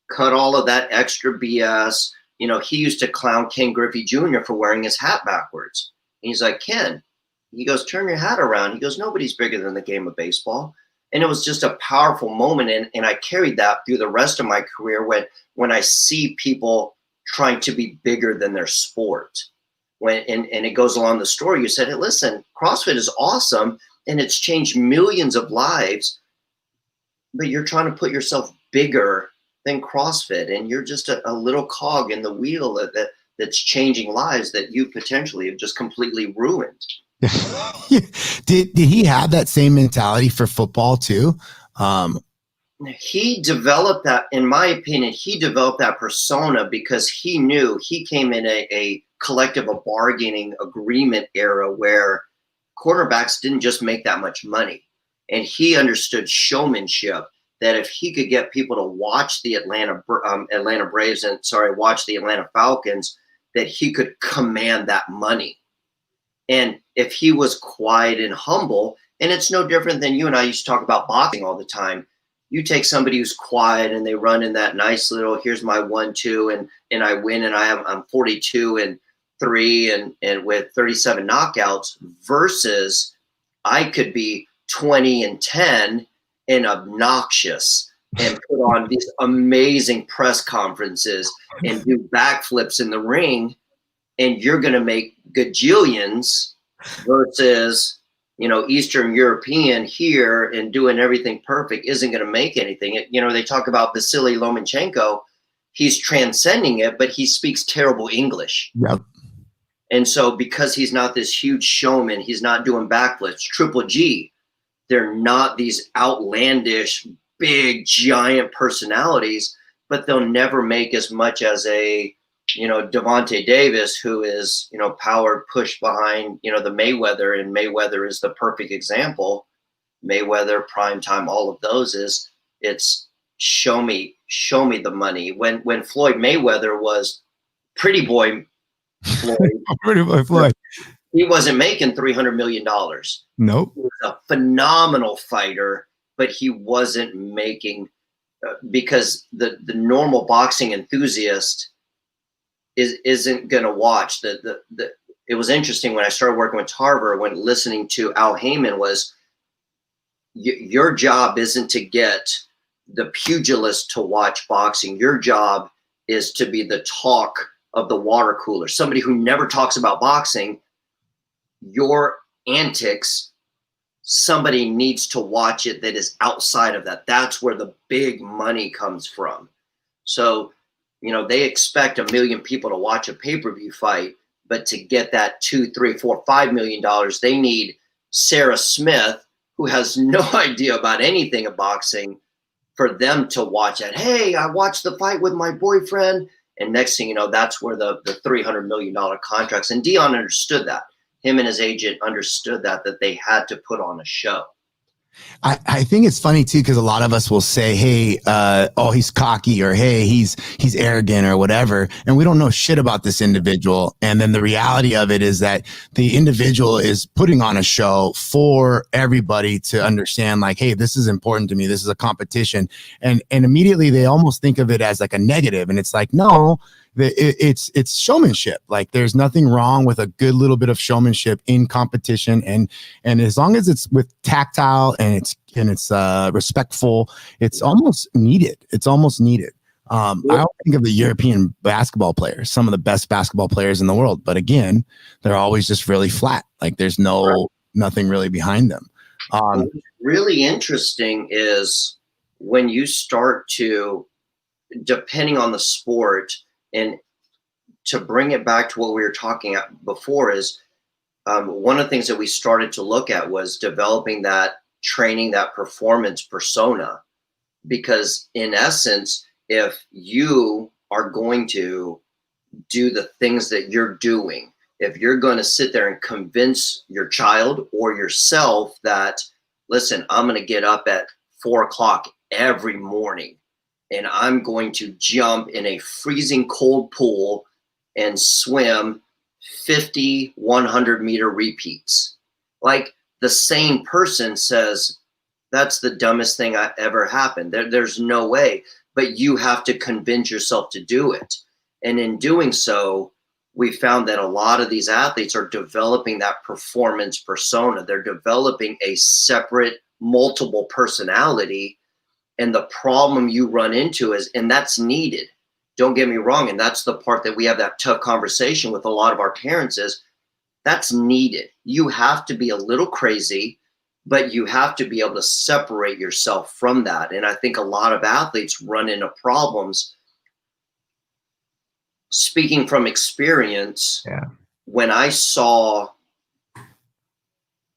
cut all of that extra BS. You know, he used to clown Ken Griffey Jr. for wearing his hat backwards. And he's like, Ken, he goes, turn your hat around. He goes, nobody's bigger than the game of baseball. And it was just a powerful moment. And I carried that through the rest of my career when I see people trying to be bigger than their sport. And it goes along the story. You said, hey, listen, CrossFit is awesome and it's changed millions of lives, but you're trying to put yourself bigger than CrossFit. And you're just a little cog in the wheel that's changing lives that you potentially have just completely ruined. Did he have that same mentality for football too? He developed that, in my opinion, he developed that persona because he knew he came in a collective bargaining agreement era where quarterbacks didn't just make that much money. And he understood showmanship, that if he could get people to watch the Atlanta Braves and watch the Atlanta Falcons, that he could command that money. And if he was quiet and humble, and it's no different than you and I used to talk about boxing all the time. You take somebody who's quiet and they run in that nice little, here's my 1-2 and I win, and I'm 42-3 and with 37 knockouts, versus I could be 20-10 and obnoxious and put on these amazing press conferences and do backflips in the ring, and you're going to make gajillions, versus, you know, Eastern European here and doing everything perfect isn't going to make anything. You know, they talk about Vasily Lomachenko. He's transcending it, but he speaks terrible English. Yep. And so because he's not this huge showman, he's not doing backflips. Triple G, they're not these outlandish, big, giant personalities, but they'll never make as much as a, you know, Devontae Davis, who is, you know, powered, pushed behind, you know, the Mayweather, and Mayweather is the perfect example. Mayweather, Primetime, all of those is it's show me the money. When Floyd Mayweather was Pretty Boy Floyd, Pretty Boy Floyd, he wasn't making $300 million. Nope. He was a phenomenal fighter, but he wasn't making because the normal boxing enthusiast isn't going to watch the. It was interesting when I started working with Tarver, when listening to Al Heyman was, your job isn't to get the pugilist to watch boxing. Your job is to be the talk of the water cooler, somebody who never talks about boxing. Your antics, somebody needs to watch it that is outside of that. That's where the big money comes from. So, they expect 1 million people to watch a pay-per-view fight, but to get that $2, $3, $4, $5 million, they need Sarah Smith, who has no idea about anything of boxing, for them to watch it. Hey, I watched the fight with my boyfriend. And next thing you know, that's where the $300 million contracts. And Dion understood that. Him and his agent understood that they had to put on a show. I think it's funny too, because a lot of us will say, hey, oh, he's cocky, or hey, he's arrogant or whatever. And we don't know shit about this individual. And then the reality of it is that the individual is putting on a show for everybody to understand, like, hey, this is important to me. This is a competition. And immediately they almost think of it as like a negative. And it's like, no, it's showmanship. Like, there's nothing wrong with a good little bit of showmanship in competition, and as long as it's with tactile and it's respectful, it's almost needed. I don't think of the European basketball players, some of the best basketball players in the world, but again, they're always just really flat. Like, there's nothing really behind them. What's really interesting is when you start to, depending on the sport, and to bring it back to what we were talking about before, is one of the things that we started to look at was developing that, training that performance persona. Because in essence, if you are going to do the things that you're doing, if you're going to sit there and convince your child or yourself that, listen, I'm going to get up at 4:00 every morning, and I'm going to jump in a freezing cold pool and swim 50, 100-meter repeats. Like, the sane person says, that's the dumbest thing I ever happened. There's no way. But you have to convince yourself to do it. And in doing so, we found that a lot of these athletes are developing that performance persona. They're developing a separate, multiple personality. And the problem you run into is, and that's needed, don't get me wrong, and that's the part that we have that tough conversation with a lot of our parents, is that's needed. You have to be a little crazy, but you have to be able to separate yourself from that. And I think a lot of athletes run into problems. Speaking from experience, when I saw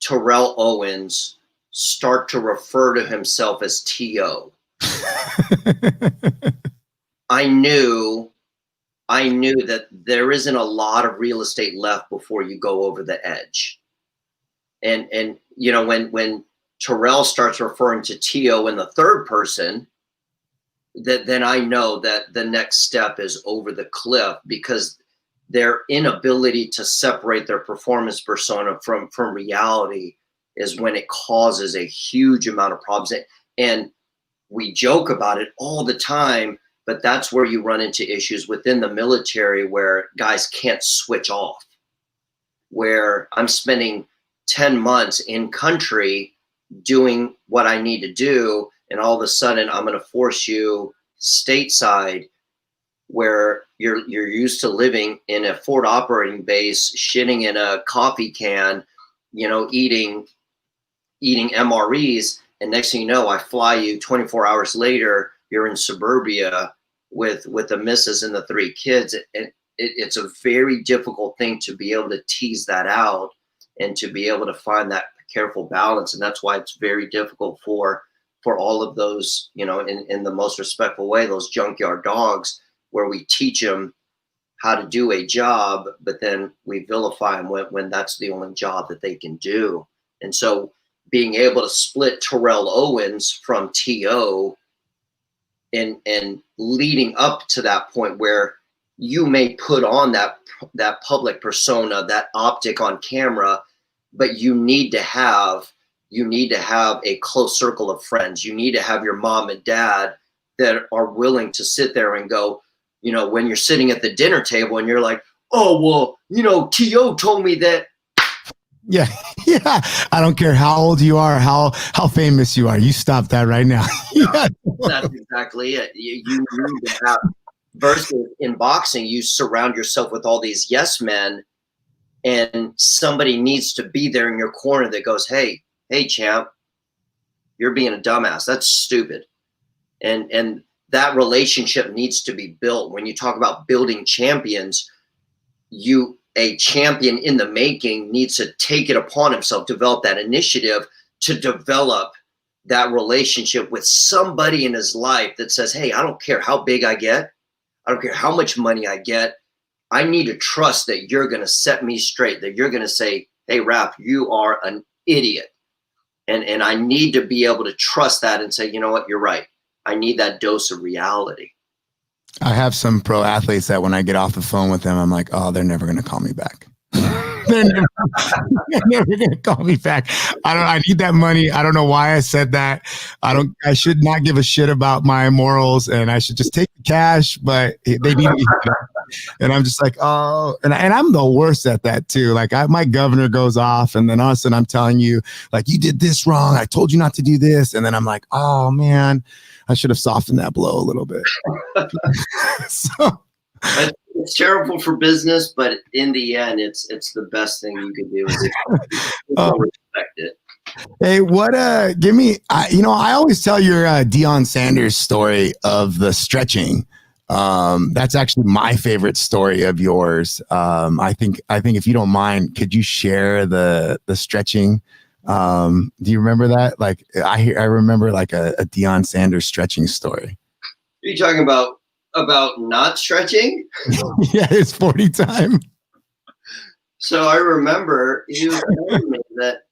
Terrell Owens start to refer to himself as T.O., I knew that there isn't a lot of real estate left before you go over the edge. And when Terrell starts referring to T.O. in the third person, then I know that the next step is over the cliff, because their inability to separate their performance persona from reality is when it causes a huge amount of problems. And we joke about it all the time, but that's where you run into issues within the military, where guys can't switch off, where I'm spending 10 months in country doing what I need to do, and all of a sudden I'm going to force you stateside, where you're used to living in a forward operating base, shitting in a coffee can, eating MREs, and next thing you know, I fly you 24 hours later, you're in suburbia with the missus and the 3 kids. And it's a very difficult thing to be able to tease that out and to be able to find that careful balance. And that's why it's very difficult for all of those, in the most respectful way, those junkyard dogs, where we teach them how to do a job, but then we vilify them when that's the only job that they can do. And so being able to split Terrell Owens from T.O. and leading up to that point where you may put on that public persona, that optic on camera, but you need to have a close circle of friends. You need to have your mom and dad that are willing to sit there and go, you know, when you're sitting at the dinner table and you're like, oh, well, you know, T.O. told me that. Yeah. Yeah. I don't care how old you are, how famous you are. You stop that right now. Yeah. That's exactly it. You need to have, versus in boxing, you surround yourself with all these yes men, and somebody needs to be there in your corner that goes, hey, champ, you're being a dumbass. That's stupid. And that relationship needs to be built. When you talk about building champions, a champion in the making needs to take it upon himself, develop that initiative to develop that relationship with somebody in his life that says, hey, I don't care how big I get. I don't care how much money I get. I need to trust that you're going to set me straight, that you're going to say, hey, Raph, you are an idiot. And I need to be able to trust that and say, you know what, you're right. I need that dose of reality. I have some pro athletes that when I get off the phone with them, I'm like, oh, they're never going to call me back. they're never going to call me back. I need that money. I don't know why I said that. I should not give a shit about my morals, and I should just take the cash, but they need me. And I'm just like, oh, and I'm the worst at that too. Like my governor goes off, and then all of a sudden I'm telling you, like, you did this wrong. I told you not to do this. And then I'm like, oh man, I should have softened that blow a little bit. So it's terrible for business, but in the end, it's the best thing you can do. Respect it. Hey, give me, I always tell your Deion Sanders story of the stretching. That's actually my favorite story of yours. I think if you don't mind, could you share the stretching? Do you remember that? Like I remember like a Deion Sanders stretching story. Are you talking about not stretching? Yeah, it's 40 time. So I remember you telling me that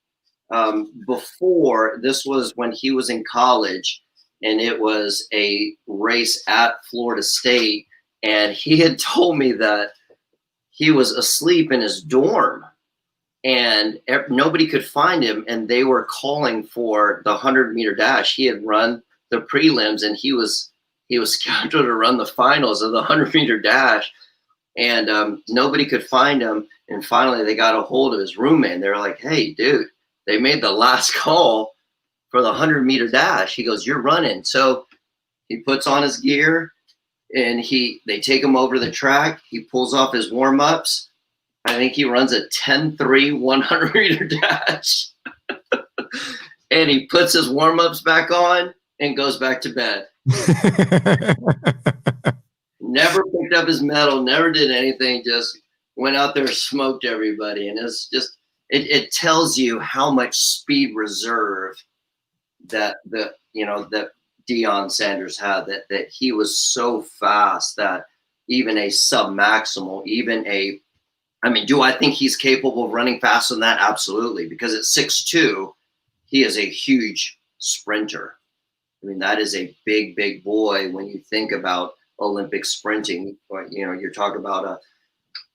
before, this was when he was in college, and it was a race at Florida State, and he had told me that he was asleep in his dorm and nobody could find him, and they were calling for the 100-meter dash. He had run the prelims, and he was scheduled to run the finals of the 100-meter dash, and nobody could find him. And finally they got a hold of his roommate, and they were like, hey dude, they made the last call for the 100-meter dash. He goes, you're running. So he puts on his gear, and they take him over the track. He pulls off his warm-ups. I think he runs a 10-3 100-meter dash. And he puts his warm-ups back on and goes back to bed. Never picked up his medal, never did anything, just went out there, smoked everybody. And it's just, it tells you how much speed reserve that Deion Sanders had, that he was so fast that even a sub-maximal, do I think he's capable of running faster than that? Absolutely, because at 6'2", he is a huge sprinter. I mean, that is a big, big boy when you think about Olympic sprinting. You're talking about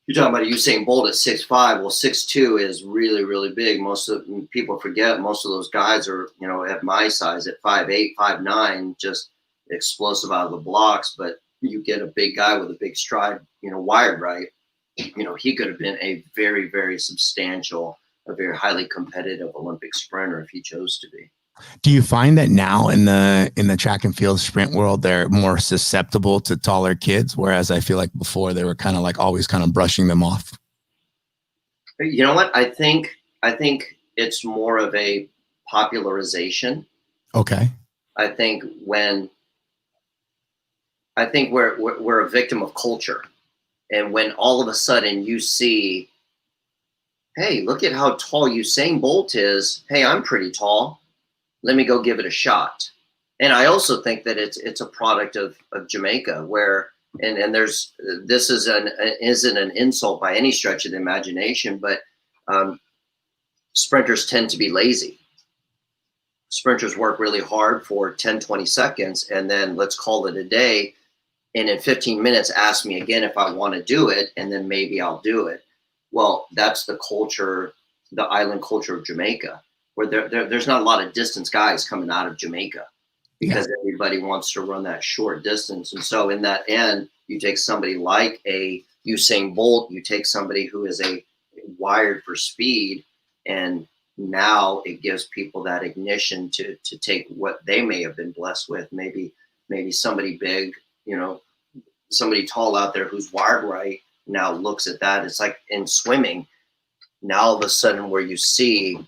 Usain Bolt at 6'5". Well, 6'2" is really, really big. People forget most of those guys are, at my size at 5'8", 5'9", just explosive out of the blocks. But you get a big guy with a big stride, wired right. He could have been a very, very substantial, a very highly competitive Olympic sprinter if he chose to be. Do you find that now in the track and field sprint world, they're more susceptible to taller kids, whereas I feel like before they were kind of like always kind of brushing them off? You know what? I think it's more of a popularization. Okay. I think we're a victim of culture. And when all of a sudden you see, hey, look at how tall Usain Bolt is. Hey, I'm pretty tall. Let me go give it a shot. And I also think that it's a product of Jamaica, where and this isn't an insult by any stretch of the imagination, but sprinters tend to be lazy. sprinters work really hard for 10, 20 seconds, and then let's call it a day. And in 15 minutes, ask me again if I want to do it, and then maybe I'll do it. Well, that's the culture, the island culture of Jamaica, where there's not a lot of distance guys coming out of Jamaica because everybody wants to run that short distance. And so in that end, you take somebody like a Usain Bolt, you take somebody who is a wired for speed, and now it gives people that ignition to take what they may have been blessed with. Maybe somebody big, somebody tall out there who's wired right now looks at that. It's like in swimming, now all of a sudden where you see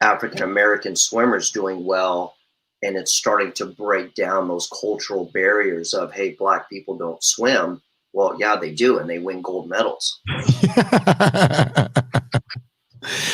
African American swimmers doing well, and it's starting to break down those cultural barriers of, hey, Black people don't swim. Well, yeah, they do, and they win gold medals.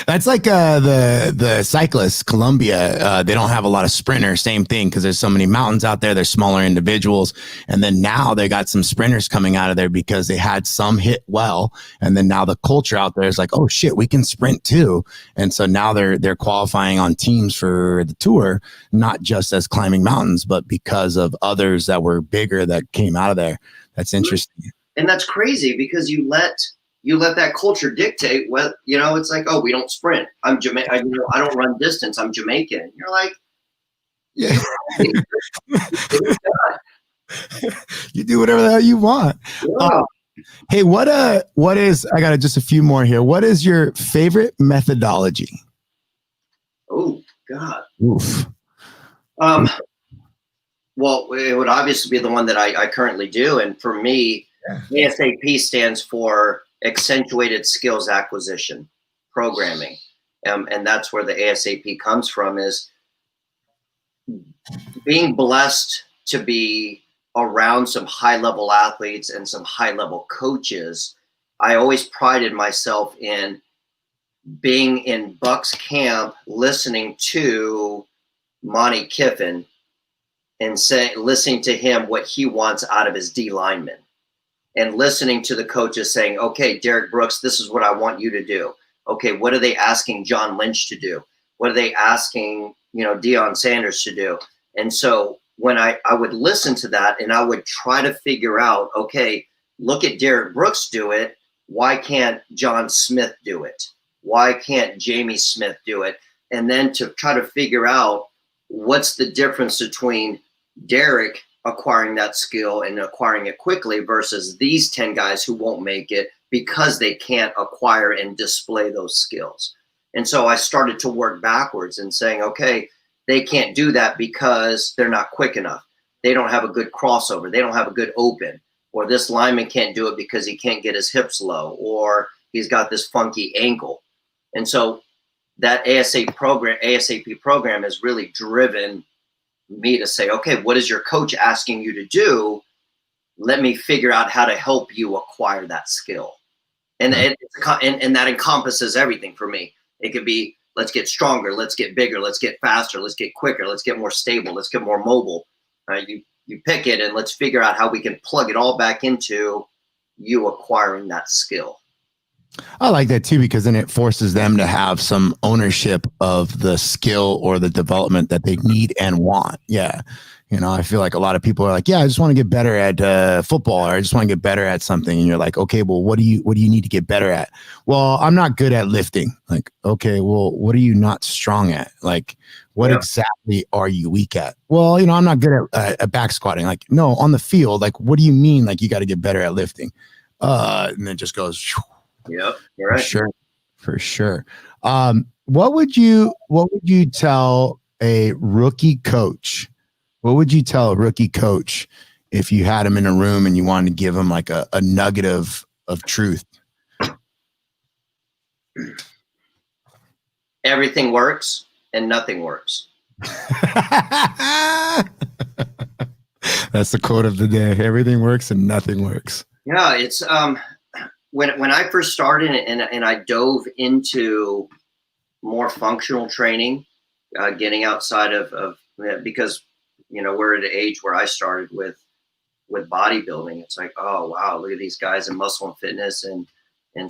That's like the cyclists, Colombia. They don't have a lot of sprinters. Same thing, because there's so many mountains out there. There's smaller individuals, and then now they got some sprinters coming out of there because they had some hit well, and then now the culture out there is like, oh shit, we can sprint too. And so now they're qualifying on teams for the tour, not just as climbing mountains, but because of others that were bigger that came out of there. That's interesting. And that's crazy because you let that culture dictate what, it's like, oh, we don't sprint. I'm Jamaican. I don't run distance. I'm Jamaican. You're like, yeah. You do whatever the hell you want. Yeah. Hey, what is, I got just a few more here. What is your favorite methodology? Oh God. Oof. Well, it would obviously be the one that I currently do. And for me, ASAP stands for accentuated skills acquisition programming. And that's where the ASAP comes from, is being blessed to be around some high level athletes and some high level coaches. I always prided myself in being in Buck's camp, listening to Monty Kiffin and listening to him what he wants out of his D linemen, and listening to the coaches saying, okay, Derek Brooks, this is what I want you to do. Okay, what are they asking John Lynch to do? What are they asking, Deion Sanders to do? And so when I would listen to that, and I would try to figure out, okay, look at Derek Brooks do it. Why can't John Smith do it? Why can't Jamie Smith do it? And then to try to figure out what's the difference between Derek acquiring that skill and acquiring it quickly versus these 10 guys who won't make it because they can't acquire and display those skills. And so I started to work backwards and saying, okay, they can't do that because they're not quick enough. They don't have a good crossover. They don't have a good open. Or this lineman can't do it because he can't get his hips low, or he's got this funky ankle. And so that ASAP program has really driven me to say, okay, what is your coach asking you to do? Let me figure out how to help you acquire that skill. And that encompasses everything for me. It could be, let's get stronger, let's get bigger, let's get faster, let's get quicker, let's get more stable, let's get more mobile. You pick it, and let's figure out how we can plug it all back into you acquiring that skill. I like that too, because then it forces them to have some ownership of the skill or the development that they need and want. Yeah. I feel like a lot of people are like, yeah, I just want to get better at football, or I just want to get better at something. And you're like, okay, well, what do you need to get better at? Well, I'm not good at lifting. Like, okay, well, what are you not strong at? Like, what exactly are you weak at? Well, I'm not good at back squatting. Like, no, on the field, like, what do you mean? Like, you got to get better at lifting. And then it just goes, yep, you're right. For sure. What would you tell a rookie coach? What would you tell a rookie coach if you had him in a room and you wanted to give him like a nugget of truth? Everything works and nothing works. That's the quote of the day. Everything works and nothing works. Yeah, it's when I first started and I dove into more functional training, getting outside of because we're at an age where I started with bodybuilding. It's like, oh wow, look at these guys in muscle and fitness and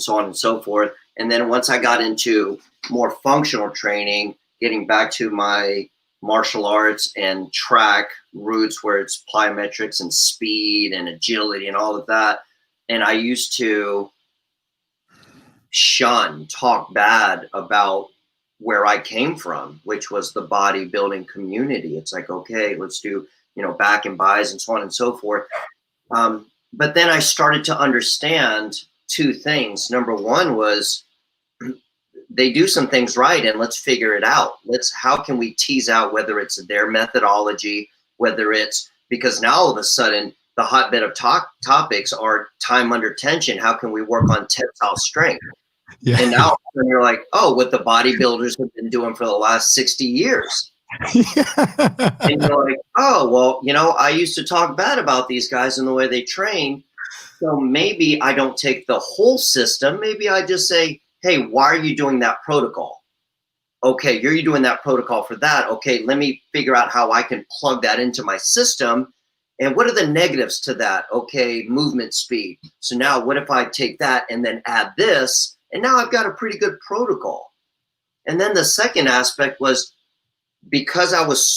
so on and so forth. And then once I got into more functional training, getting back to my martial arts and track roots where it's plyometrics and speed and agility and all of that. And I used to talk bad about where I came from, which was the bodybuilding community. It's like, okay, let's do, back and buys and so on and so forth. But then I started to understand two things. Number one was they do some things right, and let's figure it out. How can we tease out whether it's their methodology, whether it's because now all of a sudden the hotbed of topics are time under tension. How can we work on tensile strength? Yeah. And now you're like, oh, what the bodybuilders have been doing for the last 60 years. Yeah. And you're like, oh, well, I used to talk bad about these guys and the way they train. So maybe I don't take the whole system. Maybe I just say, hey, why are you doing that protocol? Okay, you're doing that protocol for that. Okay, let me figure out how I can plug that into my system. And what are the negatives to that? Okay, movement speed. So now what if I take that and then add this? And now I've got a pretty good protocol. And then the second aspect was because I was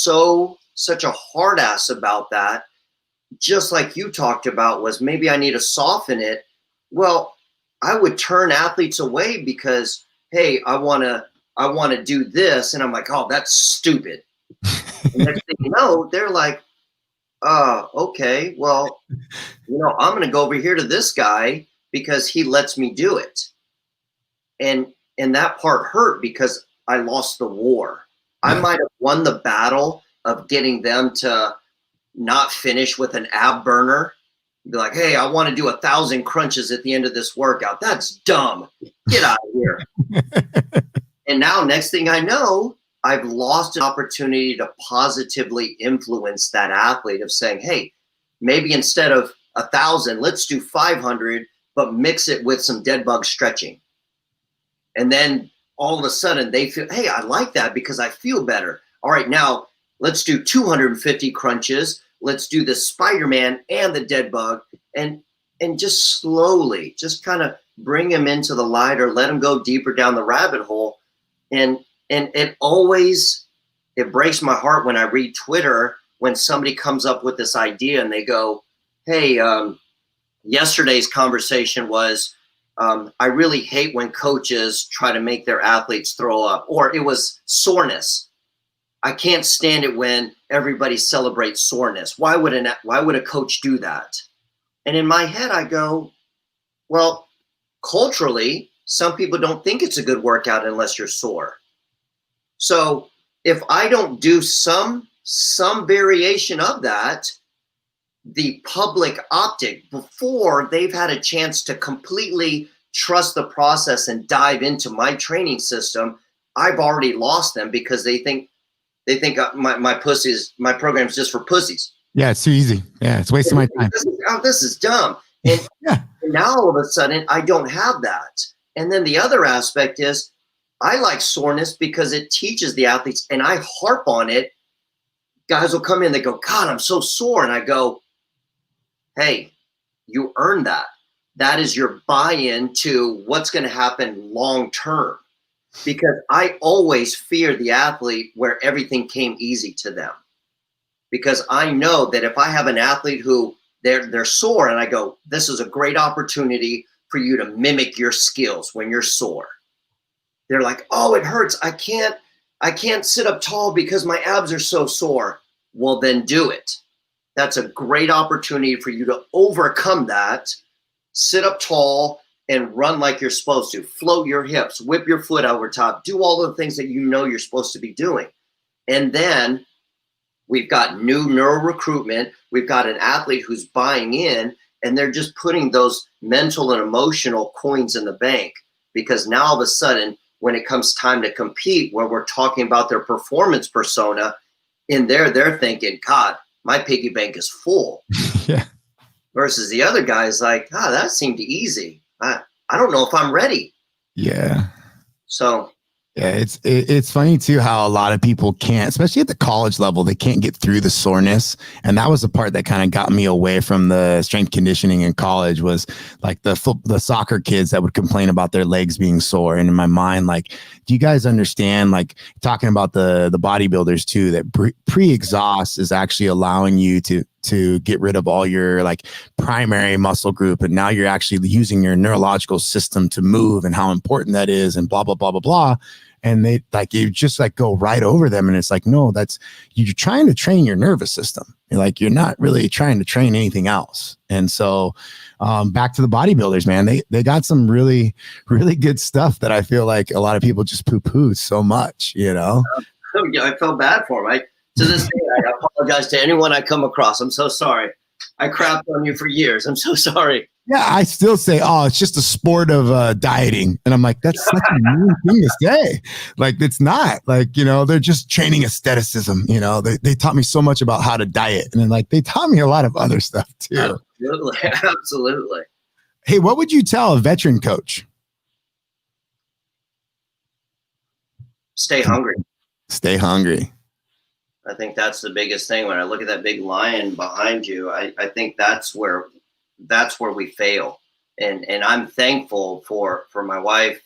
such a hard ass about that, just like you talked about, was maybe I need to soften it. Well, I would turn athletes away because, hey, I want to do this. And I'm like, oh, that's stupid. And next thing you know, they're like, okay, well, I'm going to go over here to this guy because he lets me do it. And that part hurt because I lost the war. I might have won the battle of getting them to not finish with an ab burner. Be like, hey, I want to do 1,000 crunches at the end of this workout. That's dumb. Get out of here. And now next thing I know, I've lost an opportunity to positively influence that athlete of saying, hey, maybe instead of 1,000, let's do 500, but mix it with some dead bug stretching. And then all of a sudden they feel, hey, I like that because I feel better. All right, now let's do 250 crunches. Let's do the Spider-Man and the dead bug and just slowly, just kind of bring him into the light or let him go deeper down the rabbit hole. And it breaks my heart when I read Twitter when somebody comes up with this idea and they go, hey, yesterday's conversation was, I really hate when coaches try to make their athletes throw up, or it was soreness. I can't stand it when everybody celebrates soreness. Why would a coach do that? And in my head, I go, well, culturally, some people don't think it's a good workout unless you're sore. So if I don't do some variation of that, the public optic, before they've had a chance to completely trust the process and dive into my training system, I've already lost them because they think my program's just for pussies. Yeah, it's too easy. Yeah, it's wasting my time. This is dumb. And, and now all of a sudden I don't have that. And then the other aspect is I like soreness because it teaches the athletes, and I harp on it. Guys will come in, they go, God, I'm so sore. And I go, hey, you earned that. That is your buy-in to what's going to happen long-term. Because I always fear the athlete where everything came easy to them. Because I know that if I have an athlete who they're sore and I go, this is a great opportunity for you to mimic your skills when you're sore. They're like, oh, it hurts. I can't sit up tall because my abs are so sore. Well, then do it. That's a great opportunity for you to overcome that. Sit up tall and run like you're supposed to. Float your hips, whip your foot over top, do all the things that you know you're supposed to be doing. And then we've got new neural recruitment. We've got an athlete who's buying in, and they're just putting those mental and emotional coins in the bank, because now all of a sudden, when it comes time to compete, where we're talking about their performance persona, in there, they're thinking, God, my piggy bank is full. Yeah. Versus the other guy's like, that seemed easy. I don't know if I'm ready. Yeah. So Yeah, it's funny too how a lot of people can't, especially at the college level, they can't get through the soreness. And that was the part that kind of got me away from the strength conditioning in college, was like the soccer kids that would complain about their legs being sore. And in my mind, like, do you guys understand, like talking about the bodybuilders too, that pre-exhaust is actually allowing you to get rid of all your like primary muscle group, and now you're actually using your neurological system to move, and how important that is, and blah blah blah blah blah. And they like, you just like go right over them, and it's like, no, that's, you're trying to train your nervous system. You're not really trying to train anything else. And so back to the bodybuilders, man, they got some really really good stuff that I feel like a lot of people just poo-poo so much, Yeah, I felt bad for him. To this day, I apologize to anyone I come across. I'm so sorry. I crapped on you for years. I'm so sorry. Yeah, I still say, oh, it's just a sport of dieting. And I'm like, that's such a mean thing to say. Like, it's not. Like, they're just training aestheticism. They taught me so much about how to diet. And then, like, they taught me a lot of other stuff, too. Absolutely. Absolutely. Hey, what would you tell a veteran coach? Stay hungry. Stay hungry. I think that's the biggest thing. When I look at that big lion behind you, I think that's where we fail. And I'm thankful for my wife,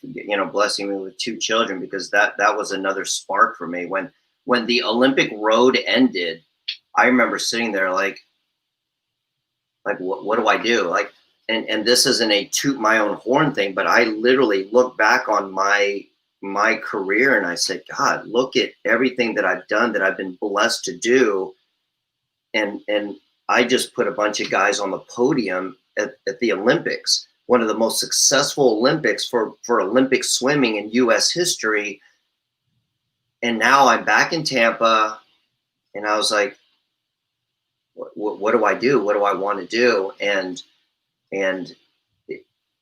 blessing me with 2 children, because that was another spark for me. When the Olympic road ended, I remember sitting there like what do I do? Like, and this isn't a toot my own horn thing, but I literally look back on my career and I said, God, look at everything that I've done, that I've been blessed to do. And I just put a bunch of guys on the podium at the Olympics, one of the most successful Olympics for Olympic swimming in US history. And now I'm back in Tampa, and I was like, what do I do? What do I want to do? And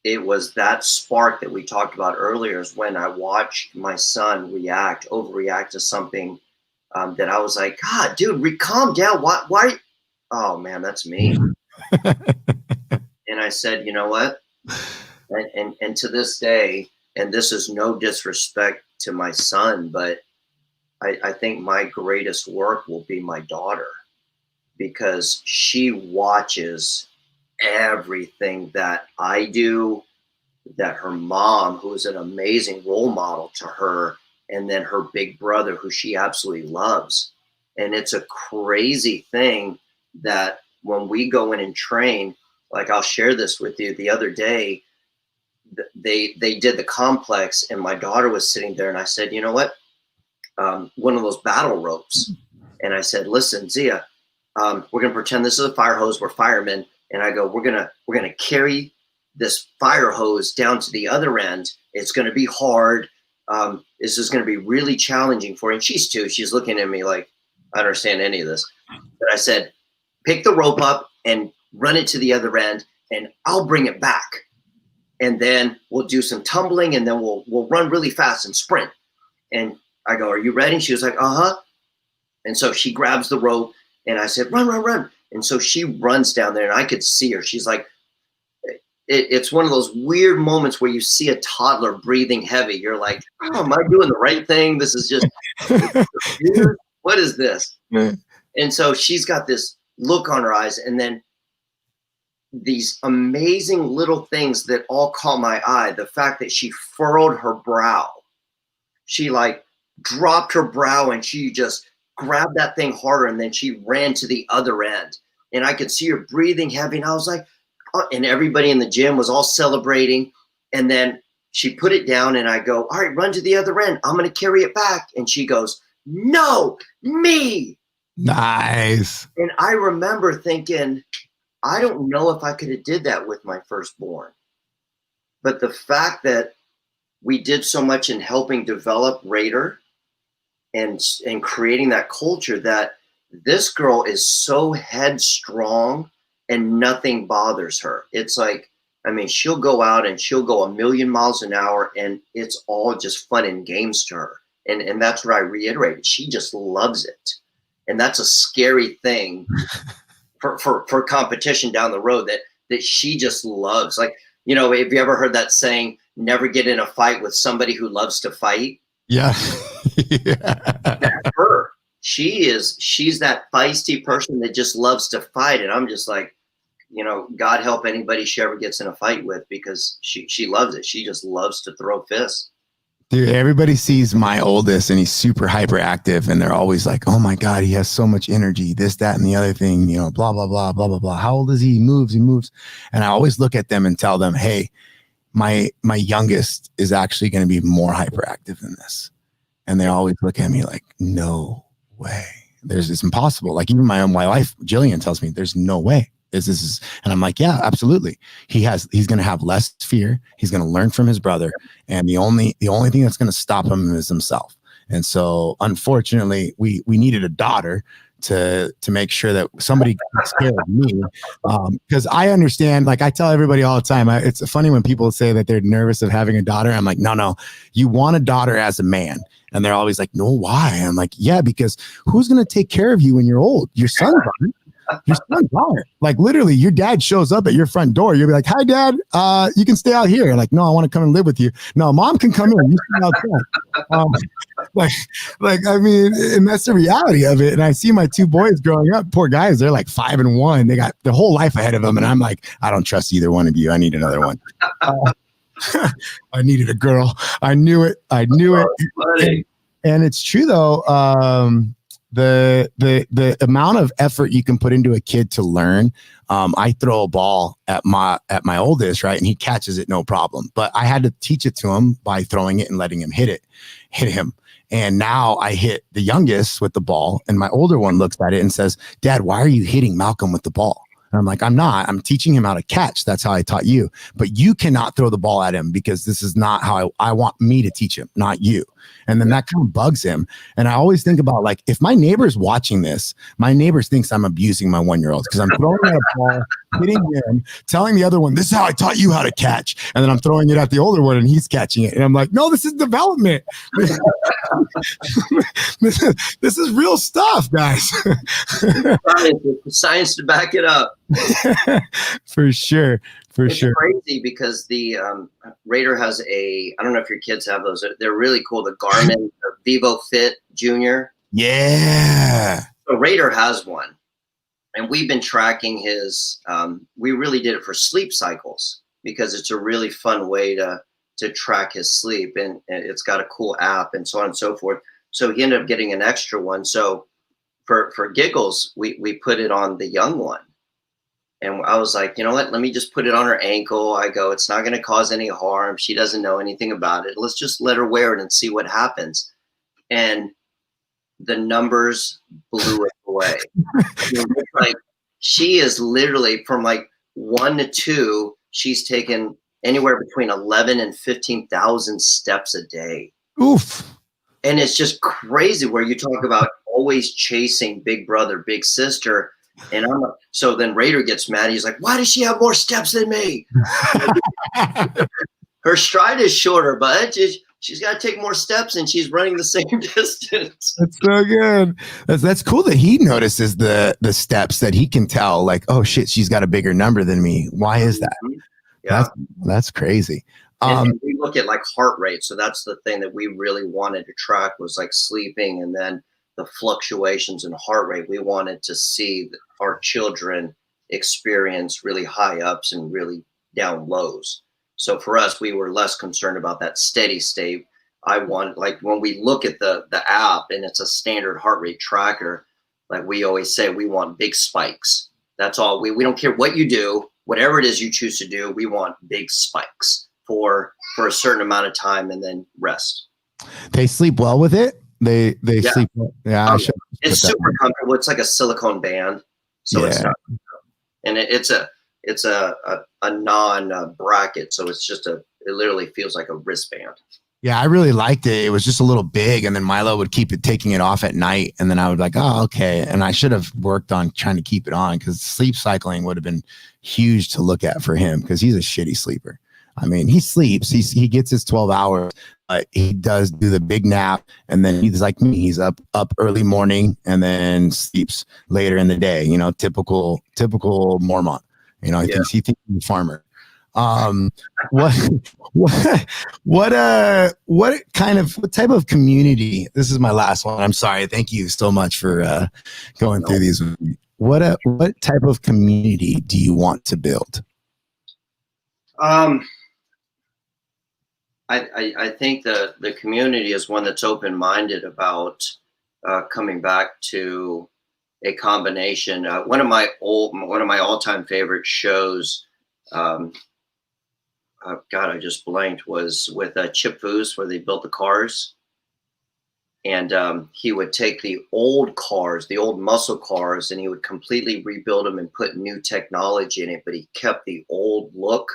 it was that spark that we talked about earlier, is when I watched my son overreact to something that I was like, God, dude, calm down. Why? Oh man, that's me. And I said, you know what? And to this day, and this is no disrespect to my son, but I think my greatest work will be my daughter, because she watches everything that I do, that her mom, who is an amazing role model to her, and then her big brother, who she absolutely loves. And it's a crazy thing that when we go in and train, like I'll share this with you. The other day, they did the complex, and my daughter was sitting there, and I said, you know what? One of those battle ropes. And I said, listen, Zia, we're going to pretend this is a fire hose. We're firemen. And I go, we're going to carry this fire hose down to the other end. It's going to be hard. This is going to be really challenging for you. And she's looking at me like, I don't understand any of this. But I said, pick the rope up and run it to the other end, and I'll bring it back. And then we'll do some tumbling, and then we'll run really fast and sprint. And I go, are you ready? She was like, uh-huh. And so she grabs the rope, and I said, run, run, run. And so she runs down there, and I could see her. She's like, it's one of those weird moments where you see a toddler breathing heavy. You're like, oh, am I doing the right thing? This is just, what is this? Mm. And so she's got this look on her eyes, and then these amazing little things that all caught my eye. The fact that she furrowed her brow. She like dropped her brow, and she just grabbed that thing harder, and then she ran to the other end. And I could see her breathing heavy, and I was like, oh, and everybody in the gym was all celebrating. And then she put it down, and I go, all right, run to the other end. I'm going to carry it back. And she goes, no, me. Nice. And I remember thinking, I don't know if I could have did that with my firstborn. But the fact that we did so much in helping develop Raider and creating that culture, that this girl is so headstrong and nothing bothers her. It's like, I mean, she'll go out and she'll go 1,000,000 miles an hour, and it's all just fun and games to her. And that's what I reiterated. She just loves it. And that's a scary thing for competition down the road, that she just loves. Like, you know, have you ever heard that saying, never get in a fight with somebody who loves to fight? Yeah. Yeah. That's her. She's that feisty person that just loves to fight. And I'm just like, God help anybody she ever gets in a fight with, because she loves it. She just loves to throw fists. Dude, everybody sees my oldest and he's super hyperactive and they're always like, oh my God, he has so much energy, this, that, and the other thing, blah, blah, blah, blah, blah, blah. How old is he? He moves. And I always look at them and tell them, hey, my youngest is actually going to be more hyperactive than this. And they always look at me like, no way. It's impossible. Like even my wife, Jillian, tells me there's no way. This is, and I'm like, yeah, absolutely. He's going to have less fear. He's going to learn from his brother. And the only thing that's going to stop him is himself. And so unfortunately we needed a daughter to make sure that somebody takes care of me. Because I understand, like I tell everybody all the time, it's funny when people say that they're nervous of having a daughter. I'm like, no, you want a daughter as a man. And they're always like, no, why? I'm like, yeah, because who's going to take care of you when you're old? Your son's on. Your son's on. Like literally your dad shows up at your front door. You'll be like, hi, Dad. You can stay out here. You're like, no, I want to come and live with you. No, Mom can come in. You stay outside. I mean, and that's the reality of it. And I see my two boys growing up, poor guys, they're like 5 and 1. They got the whole life ahead of them. And I'm like, I don't trust either one of you. I need another one. I needed a girl. I knew it. And it's true though. The amount of effort you can put into a kid to learn. I throw a ball at my oldest, right? And he catches it, no problem. But I had to teach it to him by throwing it and letting him hit him. And now I hit the youngest with the ball, and my older one looks at it and says, Dad, why are you hitting Malcolm with the ball? And I'm like, I'm not. I'm teaching him how to catch. That's how I taught you. But you cannot throw the ball at him because this is not how I want me to teach him, not you. And then that kind of bugs him. And I always think about, like, if my neighbor's watching this, my neighbor thinks I'm abusing my 1-year-old because I'm throwing at a ball, hitting him, telling the other one, this is how I taught you how to catch. And then I'm throwing it at the older one and he's catching it. And I'm like, no, this is development. This is real stuff, guys. Science to back it up. For sure. It's crazy because the Raider has I don't know if your kids have those. They're really cool. The Garmin Vivo Fit Junior. Yeah. So Raider has one. And we've been tracking his, we really did it for sleep cycles because it's a really fun way to track his sleep. And it's got a cool app and so on and so forth. So he ended up getting an extra one. So for giggles, we put it on the young one. And I was like, you know what, let me just put it on her ankle. I go, it's not going to cause any harm. She doesn't know anything about it. Let's just let her wear it and see what happens. And the numbers blew it away. Like, she is literally from like 1 to 2, she's taken anywhere between 11 and 15,000 steps a day. Oof. And it's just crazy where you talk about always chasing big brother, big sister. And so then Raider gets mad. He's like, why does she have more steps than me? Her stride is shorter, but she's got to take more steps and she's running the same distance. That's so good. That's cool that he notices the steps, that he can tell, like, oh shit, she's got a bigger number than me. Why is that? Yeah. That's crazy. And we look at like heart rate. So that's the thing that we really wanted to track, was like sleeping, and then the fluctuations in heart rate. We wanted to see our children experience really high ups and really down lows. So for us, we were less concerned about that steady state. I want, like, when we look at the app and it's a standard heart rate tracker, like we always say, we want big spikes. That's all. We don't care what you do, whatever it is you choose to do, we want big spikes for a certain amount of time and then rest. They sleep well with it. They sleep well. Yeah, it's super comfortable. It's like a silicone band, so it's not, and it's a non bracket, so it's just it literally feels like a wristband. Yeah, I really liked it. It was just a little big, and then Milo would keep taking it off at night, and then I would be like, oh, okay. And I should have worked on trying to keep it on, because sleep cycling would have been huge to look at for him, because he's a shitty sleeper. I mean, he sleeps. He gets his 12 hours. He does do the big nap, and then he's like me. He's up early morning and then sleeps later in the day. You know, typical Mormon. You know, he thinks he's a farmer. What, what, what type of community? This is my last one. I'm sorry. Thank you so much for going through these with me. What type of community do you want to build? I think the community is one that's open-minded about coming back to a combination. One of my all-time favorite shows, God, I just blanked, was with Chip Foose, where they built the cars. And he would take the old cars, the old muscle cars, and he would completely rebuild them and put new technology in it, but he kept the old look.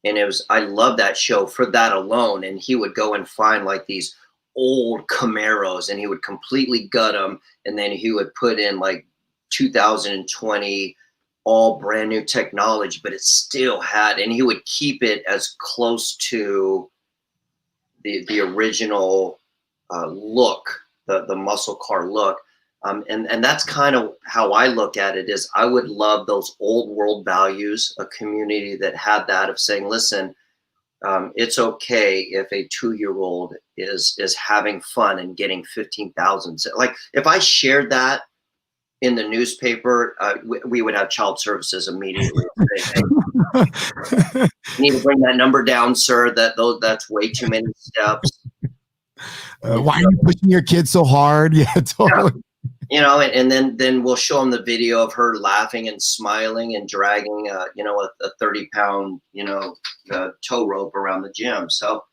And I love that show for that alone. And he would go and find like these old Camaros, and he would completely gut them. And then he would put in like 2020, all brand new technology, but it still had, and he would keep it as close to the original look, the muscle car look. And that's kind of how I look at it. Is I would love those old world values, a community that had that, of saying, listen, it's okay if a 2-year-old is having fun and getting 15,000. Like if I shared that in the newspaper, we would have child services immediately. Say, hey, you need to bring that number down, sir. That's way too many steps. Why are you pushing your kid so hard? Yeah, totally. Yeah. You know, and then we'll show them the video of her laughing and smiling and dragging, a 30-pound, tow rope around the gym. So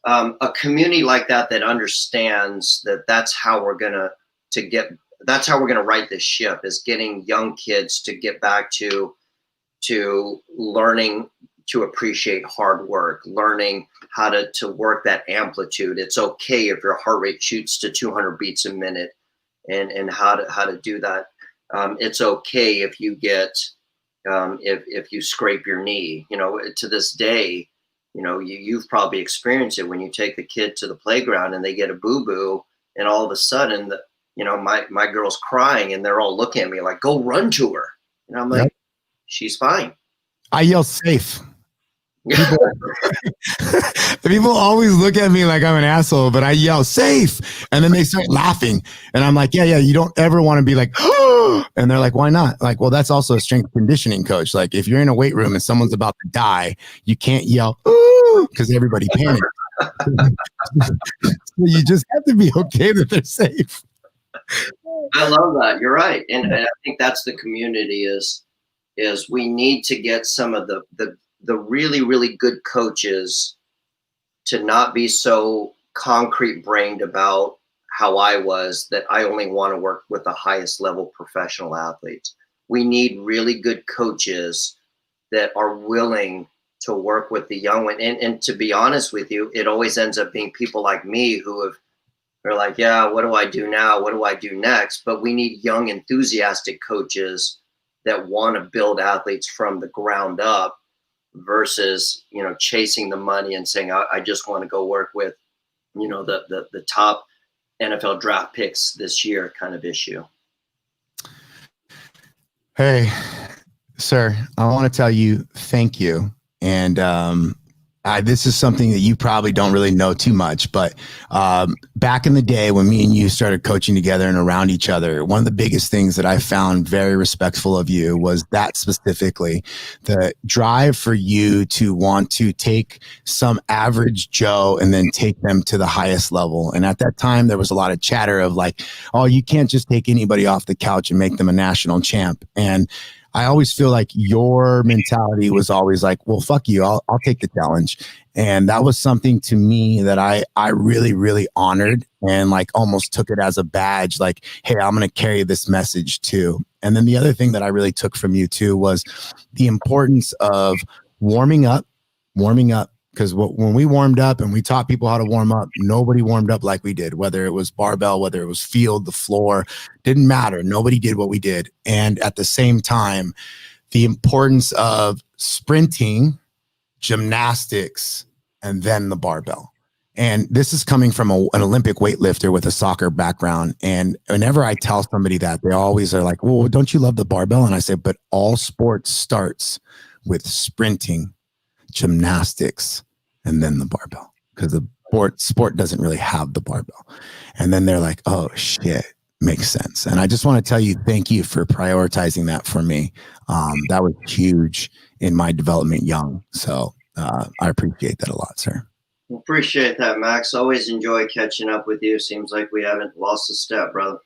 a community like that understands that's how we're gonna right this ship, is getting young kids to get back to learning to appreciate hard work, learning how to work that amplitude. It's okay if your heart rate shoots to 200 beats a minute. And how to do that. It's okay if you get if you scrape your knee. To this day, you've probably experienced it when you take the kid to the playground and they get a boo-boo, and all of a sudden, my girl's crying and they're all looking at me like, "Go run to her." And I'm like, yep. She's fine. I yell safe. People always look at me like I'm an asshole, but I yell safe, and then they start laughing, and I'm like, yeah, you don't ever want to be like, oh, and they're like, why not? Like, well, that's also a strength conditioning coach. Like, if you're in a weight room and someone's about to die, you can't yell because everybody panics. So you just have to be okay that they're safe. I love that. You're right. And I think that's the community is we need to get some of the really, really good coaches to not be so concrete brained about how I was, that I only want to work with the highest level professional athletes. We need really good coaches that are willing to work with the young one. And to be honest with you, it always ends up being people like me who are like, yeah, what do I do now? What do I do next? But we need young, enthusiastic coaches that want to build athletes from the ground up, versus, chasing the money and saying, I just want to go work with, the top NFL draft picks this year kind of issue. Hey, sir, I want to tell you, thank you. And this is something that you probably don't really know too much, but back in the day when me and you started coaching together and around each other, one of the biggest things that I found very respectful of you was that specifically the drive for you to want to take some average Joe and then take them to the highest level. And at that time, there was a lot of chatter of like, oh, you can't just take anybody off the couch and make them a national champ. And I always feel like your mentality was always like, well, fuck you. I'll take the challenge. And that was something to me that I really, really honored, and like almost took it as a badge. Like, hey, I'm going to carry this message too. And then the other thing that I really took from you too was the importance of warming up. Because when we warmed up and we taught people how to warm up, nobody warmed up like we did, whether it was barbell, whether it was field, the floor, didn't matter. Nobody did what we did. And at the same time, the importance of sprinting, gymnastics, and then the barbell. And this is coming from an Olympic weightlifter with a soccer background. And whenever I tell somebody that, they always are like, well, don't you love the barbell? And I say, but all sports starts with sprinting, gymnastics, and then the barbell, because the sport doesn't really have the barbell. And then they're like, oh shit, makes sense. And I just want to tell you, thank you for prioritizing that for me. That was huge in my development young. So I appreciate that a lot, sir. Appreciate that, Max. Always enjoy catching up with you. Seems like we haven't lost a step, brother.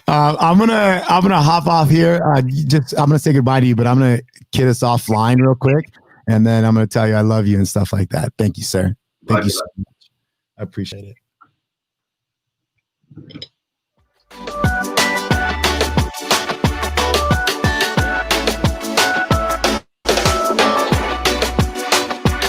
I'm gonna hop off here. I'm gonna say goodbye to you, but I'm gonna kid us offline real quick, and then I'm gonna tell you I love you and stuff like that. Thank you, sir. Thank you so much. I appreciate it.